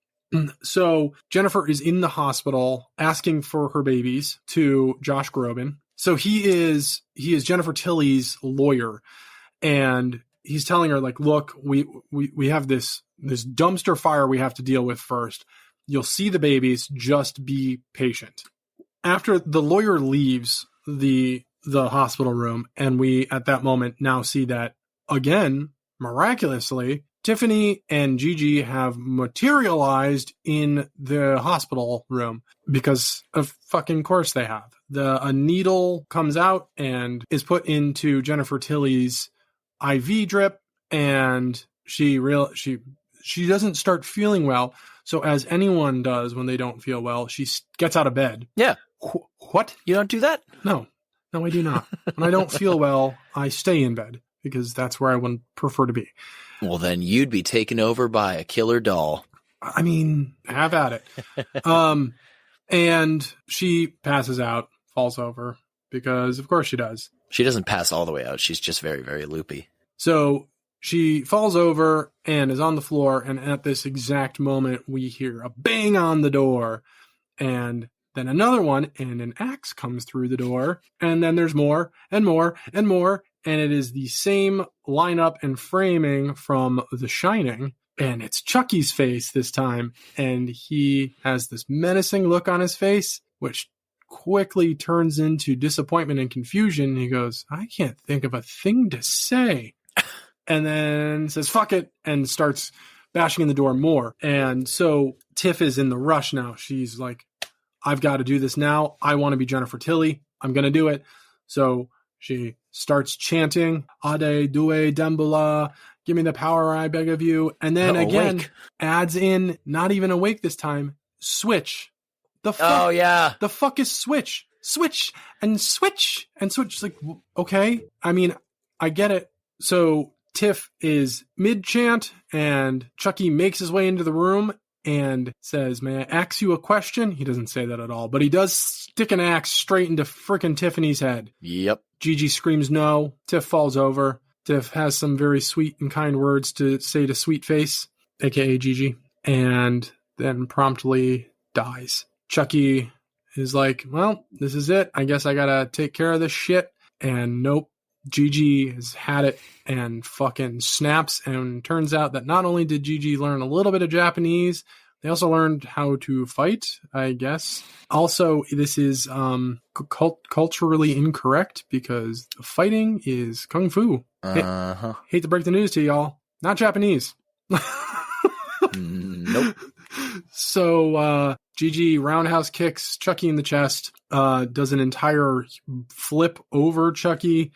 Speaker 2: So Jennifer is in the hospital asking for her babies to Josh Groban. So he is Jennifer Tilly's lawyer, and he's telling her, like, look, we have this dumpster fire we have to deal with first. You'll see the babies, just be patient. After the lawyer leaves the hospital room, and we at that moment now see that, again, miraculously, Tiffany and Gigi have materialized in the hospital room because of fucking course they have. A needle comes out and is put into Jennifer Tilly's IV drip, and she doesn't start feeling well. So as anyone does when they don't feel well, she gets out of bed.
Speaker 1: Yeah.
Speaker 2: What?
Speaker 1: You don't do that?
Speaker 2: No, I do not. When I don't feel well, I stay in bed because that's where I would prefer to be.
Speaker 1: Well, then you'd be taken over by a killer doll.
Speaker 2: I mean, have at it. And she passes out, falls over, because of course she does.
Speaker 1: She doesn't pass all the way out. She's just very, very loopy.
Speaker 2: So she falls over and is on the floor, and at this exact moment, we hear a bang on the door, and then another one, and an axe comes through the door, and then there's more, and more, and more, and it is the same lineup and framing from The Shining, and it's Chucky's face this time, and he has this menacing look on his face, which quickly turns into disappointment and confusion. He goes, I can't think of a thing to say. And then says, fuck it, and starts bashing in the door more. And so Tiff is in the rush now. She's like, I've got to do this now. I want to be Jennifer Tilly. I'm going to do it. So she starts chanting, Ade, Due, Dembula, give me the power, I beg of you. And then again, adds in, not even awake this time, switch. The fuck?
Speaker 1: Oh, yeah.
Speaker 2: The fuck is switch? Switch and switch and switch. Like, okay. I mean, I get it. So Tiff is mid-chant, and Chucky makes his way into the room and says, may I ask you a question? He doesn't say that at all, but he does stick an axe straight into frickin' Tiffany's head.
Speaker 1: Yep.
Speaker 2: Gigi screams no. Tiff falls over. Tiff has some very sweet and kind words to say to Sweet Face, aka Gigi, and then promptly dies. Chucky is like, well, this is it. I guess I gotta take care of this shit. And nope. Gigi has had it and fucking snaps, and turns out that not only did Gigi learn a little bit of Japanese, they also learned how to fight, I guess. Also, this is culturally incorrect because fighting is kung fu.
Speaker 1: Uh-huh.
Speaker 2: Hate to break the news to y'all. Not Japanese.
Speaker 1: Nope.
Speaker 2: So Gigi roundhouse kicks Chucky in the chest, does an entire flip over Chucky.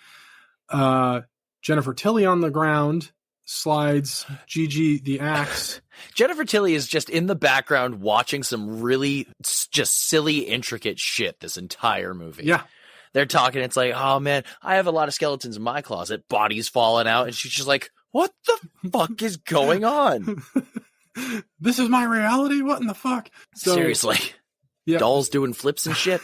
Speaker 2: Jennifer Tilly on the ground, slides Gigi the axe.
Speaker 1: Jennifer Tilly is just in the background watching some really just silly, intricate shit this entire movie.
Speaker 2: Yeah.
Speaker 1: They're talking, it's like, oh man, I have a lot of skeletons in my closet, bodies falling out, and she's just like, what the fuck is going on?
Speaker 2: This is my reality? What in the fuck? So,
Speaker 1: seriously. Yeah. Dolls doing flips and shit.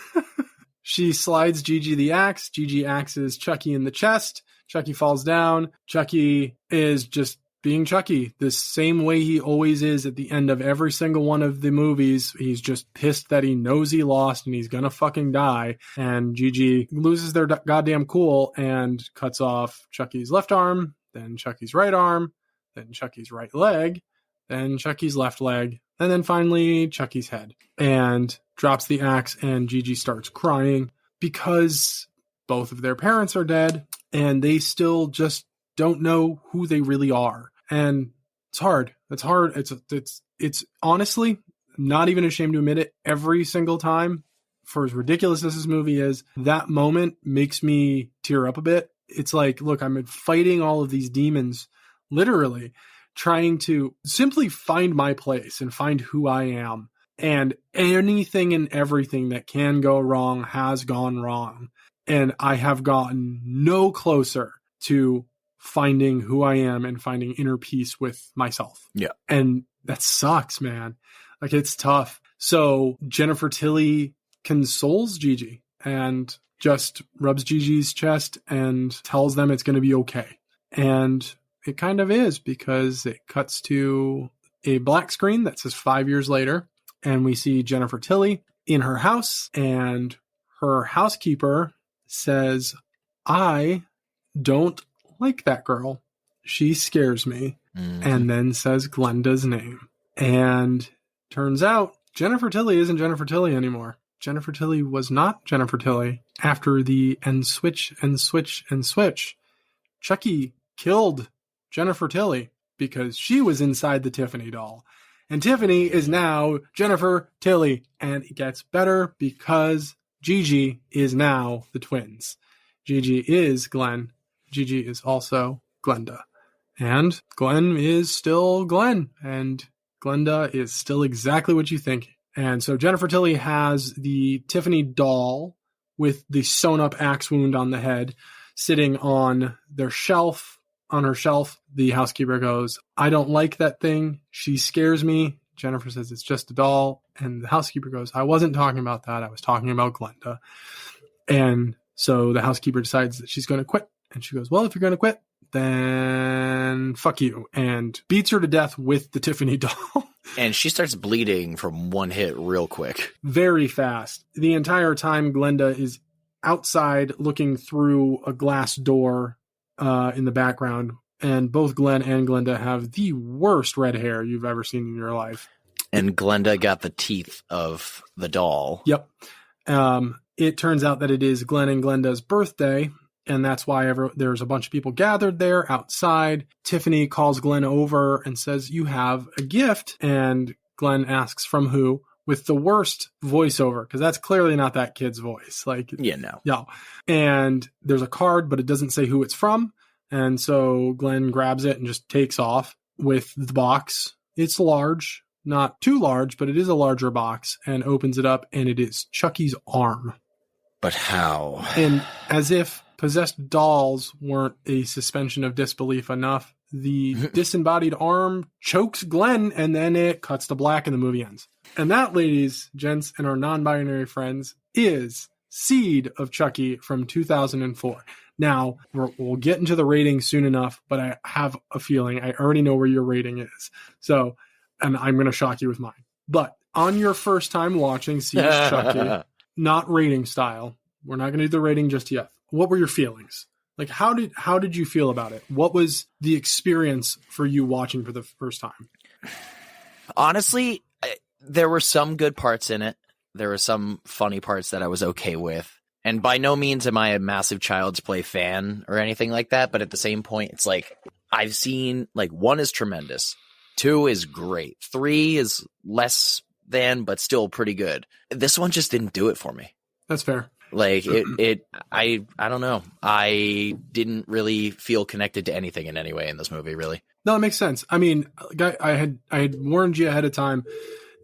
Speaker 2: She slides Gigi the axe. Gigi axes Chucky in the chest. Chucky falls down. Chucky is just being Chucky, the same way he always is at the end of every single one of the movies. He's just pissed that he knows he lost and he's gonna fucking die. And Gigi loses their goddamn cool and cuts off Chucky's left arm, then Chucky's right arm, then Chucky's right leg, then Chucky's left leg, and then finally Chucky's head. And drops the axe, and Gigi starts crying because both of their parents are dead and they still just don't know who they really are. And it's hard. It's hard. It's honestly, not even ashamed to admit it, every single time, for as ridiculous as this movie is, that moment makes me tear up a bit. It's like, look, I'm fighting all of these demons, literally trying to simply find my place and find who I am. And anything and everything that can go wrong has gone wrong. And I have gotten no closer to finding who I am and finding inner peace with myself.
Speaker 1: Yeah.
Speaker 2: And that sucks, man. Like, it's tough. So Jennifer Tilly consoles Gigi and just rubs Gigi's chest and tells them it's going to be okay. And it kind of is, because it cuts to a black screen that says 5 years later. And we see Jennifer Tilly in her house, and her housekeeper says, I don't like that girl. She scares me. Mm-hmm. And then says Glenda's name. And turns out Jennifer Tilly isn't Jennifer Tilly anymore. Jennifer Tilly was not Jennifer Tilly after the and switch. Chucky killed Jennifer Tilly because she was inside the Tiffany doll. And Tiffany is now Jennifer Tilly. And it gets better because Gigi is now the twins. Gigi is Glenn. Gigi is also Glenda. And Glenn is still Glenn. And Glenda is still exactly what you think. And so Jennifer Tilly has the Tiffany doll with the sewn up axe wound on the head sitting on their shelf. On her shelf, the housekeeper goes, I don't like that thing. She scares me. Jennifer says it's just a doll. And the housekeeper goes, I wasn't talking about that. I was talking about Glenda. And so the housekeeper decides that she's going to quit. And she goes, well, if you're going to quit, then fuck you. And beats her to death with the Tiffany doll.
Speaker 1: And she starts bleeding from one hit real quick.
Speaker 2: Very fast. The entire time, Glenda is outside looking through a glass door in the background. And both Glenn and Glenda have the worst red hair you've ever seen in your life.
Speaker 1: And Glenda got the teeth of the doll.
Speaker 2: Yep. It turns out that it is Glenn and Glenda's birthday. And that's why there's a bunch of people gathered there outside. Tiffany calls Glenn over and says, you have a gift. And Glenn asks, from who? With the worst voiceover, because that's clearly not that kid's voice. No. And there's a card, but it doesn't say who it's from. And so Glenn grabs it and just takes off with the box. It's large, not too large, but it is a larger box, and opens it up, and it is Chucky's arm.
Speaker 1: But how?
Speaker 2: And as if possessed dolls weren't a suspension of disbelief enough, the disembodied arm chokes Glenn, and then it cuts to black and the movie ends. And that, ladies, gents, and our non-binary friends, is Seed of Chucky from 2004. Now, we'll get into the rating soon enough, but I have a feeling I already know where your rating is. So, and I'm going to shock you with mine. But on your first time watching Seed of Chucky, not rating style, we're not going to do the rating just yet. What were your feelings? Like, how did you feel about it? What was the experience for you watching for the first time?
Speaker 1: Honestly, there were some good parts in it. There were some funny parts that I was okay with. And by no means am I a massive Child's Play fan or anything like that. But at the same point, it's like, I've seen, like, 1 is tremendous. 2 is great. 3 is less than, but still pretty good. This one just didn't do it for me.
Speaker 2: That's fair.
Speaker 1: Like, I don't know. I didn't really feel connected to anything in any way in this movie, really.
Speaker 2: No, it makes sense. I mean, I had warned you ahead of time.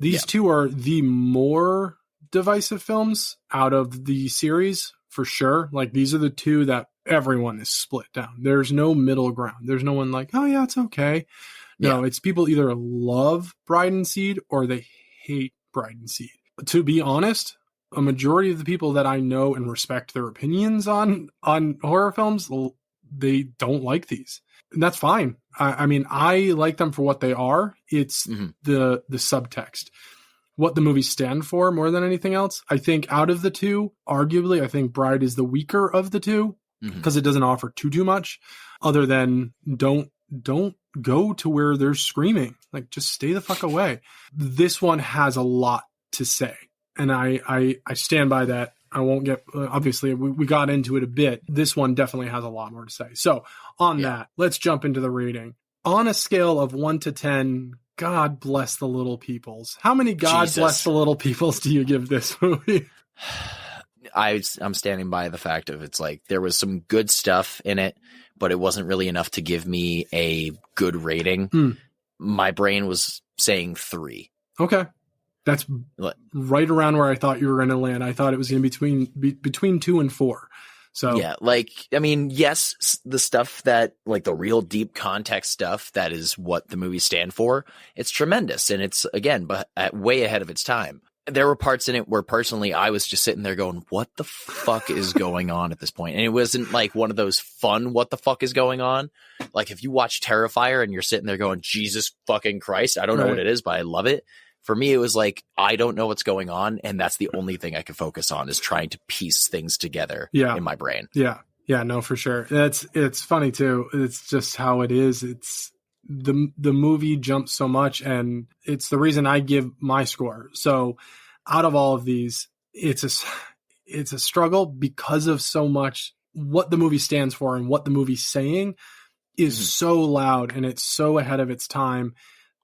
Speaker 2: These two are the more divisive films out of the series, for sure. Like, these are the two that everyone is split down. There's no middle ground. There's no one like, oh yeah, it's okay. No, it's people either love Bride and Seed or they hate Bride and Seed. To be honest, a majority of the people that I know and respect their opinions on horror films, they don't like these. And that's fine. I mean, I like them for what they are. It's the subtext, what the movies stand for more than anything else. I think out of the two, arguably, I think Bride is the weaker of the two because it doesn't offer too much other than don't go to where they're screaming. Like, just stay the fuck away. This one has a lot to say. And I stand by that. I won't get, obviously, we got into it a bit. This one definitely has a lot more to say. So on that, let's jump into the rating. On a scale of 1 to 10, God bless the little peoples. How many God bless the little peoples do you give this movie?
Speaker 1: I'm standing by the fact of it's like there was some good stuff in it, but it wasn't really enough to give me a good rating. My brain was saying 3.
Speaker 2: Okay. That's right around where I thought you were going to land. I thought it was going to be between 2 and 4. So
Speaker 1: yeah, like, I mean, yes, the stuff that, like, the real deep context stuff that is what the movies stand for, it's tremendous. And it's, again, but way ahead of its time. There were parts in it where personally I was just sitting there going, what the fuck is going on at this point? And it wasn't like one of those fun, what the fuck is going on? Like, if you watch Terrifier and you're sitting there going, Jesus fucking Christ, I don't know what it is, but I love it. For me, it was like, I don't know what's going on. And that's the only thing I can focus on is trying to piece things together in my brain.
Speaker 2: Yeah. Yeah, no, for sure. It's funny too. It's just how it is. It's the movie jumps so much, and it's the reason I give my score. So out of all of these, it's a struggle because of so much what the movie stands for and what the movie's saying is so loud and it's so ahead of its time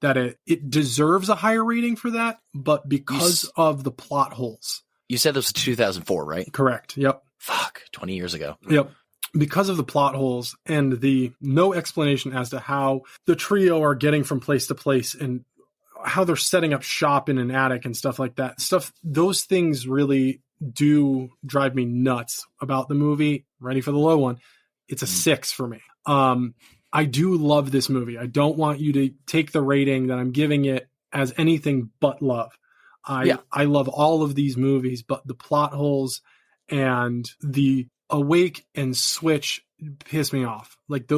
Speaker 2: that it deserves a higher rating for that, but because of the plot holes.
Speaker 1: You said this was 2004, right?
Speaker 2: Correct. Yep.
Speaker 1: Fuck, 20 years ago.
Speaker 2: Yep. Because of the plot holes and the no explanation as to how the trio are getting from place to place and how they're setting up shop in an attic and stuff like that. Those things really do drive me nuts about the movie. Ready for the low one. It's a 6 for me. I do love this movie. I don't want you to take the rating that I'm giving it as anything but love. I love all of these movies, but the plot holes and the awake and switch piss me off. Like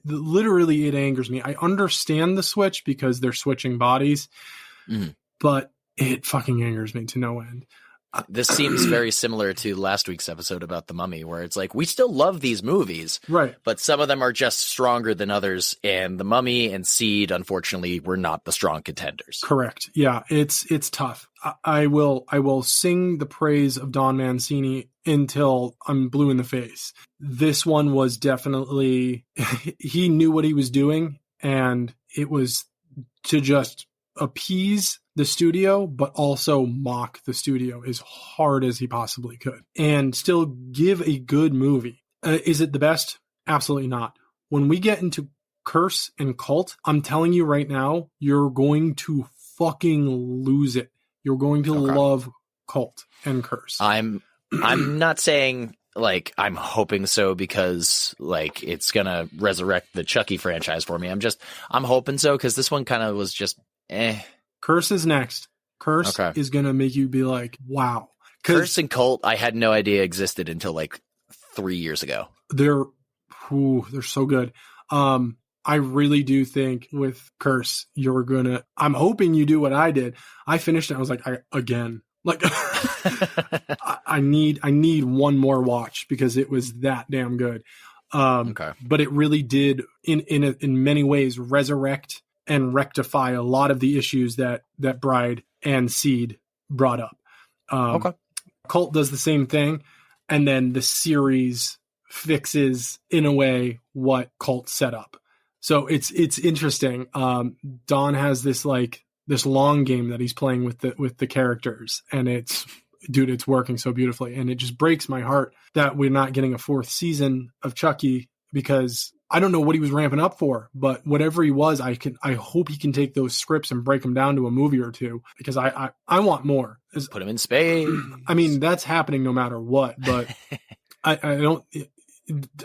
Speaker 2: literally it angers me. I understand the switch because they're switching bodies, but it fucking angers me to no end.
Speaker 1: This seems very similar to last week's episode about The Mummy, where it's like, we still love these movies,
Speaker 2: right?
Speaker 1: But some of them are just stronger than others, and The Mummy and Seed, unfortunately, were not the strong contenders.
Speaker 2: Correct. Yeah, it's tough. I will sing the praise of Don Mancini until I'm blue in the face. This one was definitely, he knew what he was doing, and it was to just appease the studio, but also mock the studio as hard as he possibly could and still give a good movie. Is it the best? Absolutely not. When we get into Curse and Cult, I'm telling you right now, you're going to fucking lose it. You're going to love Cult and Curse.
Speaker 1: I'm not saying like I'm hoping so because like it's gonna resurrect the Chucky franchise for me. I'm hoping so because this one kind of was just
Speaker 2: Curse is next. Curse is going to make you be like, wow.
Speaker 1: Curse and Cult, I had no idea existed until like 3 years ago.
Speaker 2: They're so good. I really do think with Curse, I'm hoping you do what I did. I finished it. I was like, I need one more watch because it was that damn good. But it really did in many ways resurrect and rectify a lot of the issues that Bride and Seed brought up. Cult does the same thing, and then the series fixes in a way what Cult set up. So it's interesting. Don has this long game that he's playing with the characters, and it's working so beautifully, and it just breaks my heart that we're not getting a 4th season of Chucky because I don't know what he was ramping up for, but whatever he was, I hope he can take those scripts and break them down to a movie or two because I want more.
Speaker 1: Put him in space.
Speaker 2: I mean, that's happening no matter what, but I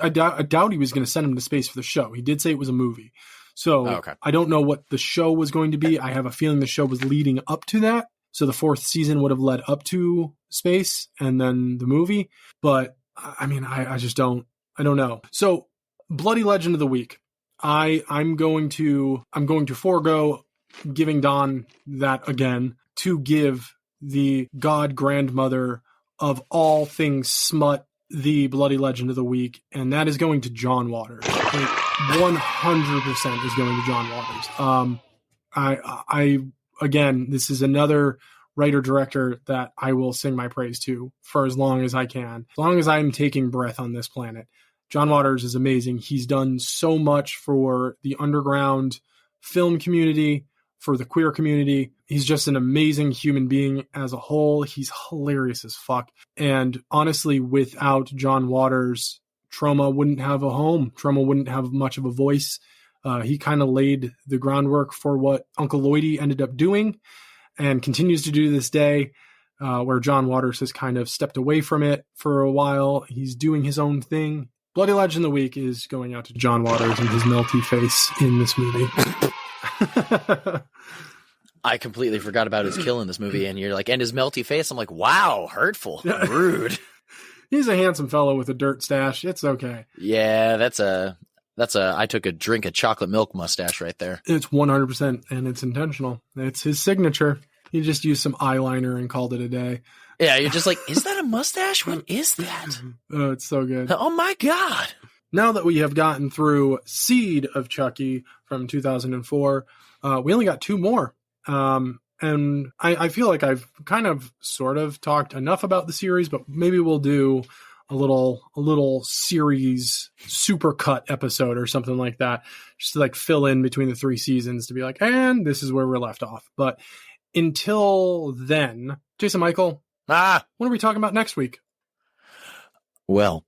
Speaker 2: doubt he was going to send him to space for the show. He did say it was a movie. So I don't know what the show was going to be. I have a feeling the show was leading up to that. So the 4th season would have led up to space and then the movie. But I mean, I just don't know. So Bloody Legend of the Week. I'm going to forego giving Don that again to give the god grandmother of all things smut the bloody legend of the week, and that is going to John Waters. 100% is going to John Waters. I again, this is another writer-director that I will sing my praise to for as long as I can. As long as I'm taking breath on this planet. John Waters is amazing. He's done so much for the underground film community, for the queer community. He's just an amazing human being as a whole. He's hilarious as fuck. And honestly, without John Waters, Troma wouldn't have a home. Troma wouldn't have much of a voice. He kind of laid the groundwork for what Uncle Lloydie ended up doing and continues to do this day, where John Waters has kind of stepped away from it for a while. He's doing his own thing. Bloody Legend of the Week is going out to John Waters and his melty face in this movie.
Speaker 1: I completely forgot about his kill in this movie, and you're like, and his melty face? I'm like, wow, hurtful, rude.
Speaker 2: He's a handsome fellow with a dirt stash. It's okay.
Speaker 1: Yeah, that's a I took a drink of chocolate milk mustache right there.
Speaker 2: It's 100%, and it's intentional. It's his signature. He just used some eyeliner and called it a day.
Speaker 1: Yeah, you're just like, is that a mustache? What is that?
Speaker 2: Oh, it's so good.
Speaker 1: Oh my God.
Speaker 2: Now that we have gotten through Seed of Chucky from 2004, we only got two more. And I feel like I've kind of sort of talked enough about the series, but maybe we'll do a little series supercut episode or something like that, just to like fill in between the three seasons to be like, and this is where we're left off. But until then, Jason Michael, what are we talking about next week?
Speaker 1: Well,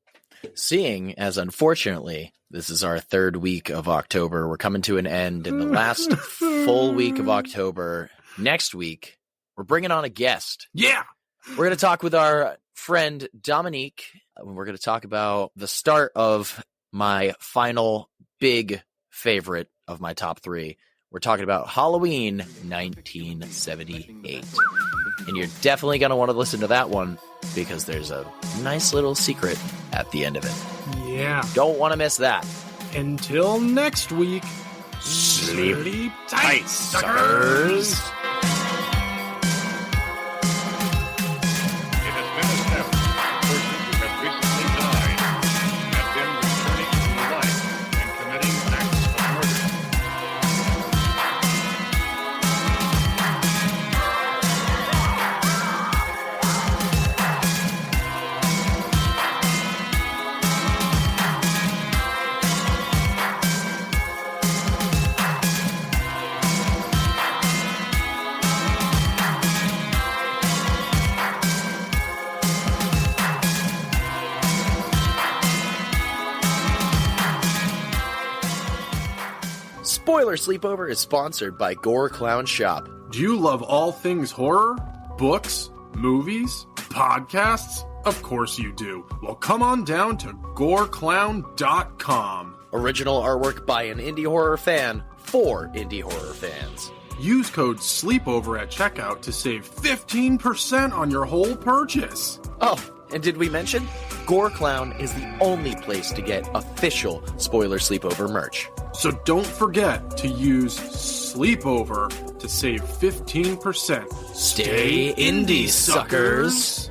Speaker 1: seeing as unfortunately this is our third week of October, we're coming to an end in the last full week of October. Next week, we're bringing on a guest.
Speaker 2: Yeah.
Speaker 1: We're going to talk with our friend Dominique. We're going to talk about the start of my final big favorite of my top three. We're talking about Halloween 1978. And you're definitely going to want to listen to that one because there's a nice little secret at the end of it.
Speaker 2: Yeah.
Speaker 1: Don't want to miss that.
Speaker 2: Until next week, sleep tight, suckers.
Speaker 1: Spoiler Sleepover is sponsored by Gore Clown Shop.
Speaker 2: Do you love all things horror? Books? Movies? Podcasts? Of course you do. Well, come on down to goreclown.com.
Speaker 1: Original artwork by an indie horror fan for indie horror fans.
Speaker 2: Use code SLEEPOVER at checkout to save 15% on your whole purchase.
Speaker 1: Oh, and did we mention? Gore Clown is the only place to get official Spoiler Sleepover merch.
Speaker 2: So don't forget to use Sleepover to save 15%.
Speaker 1: Stay indie, suckers!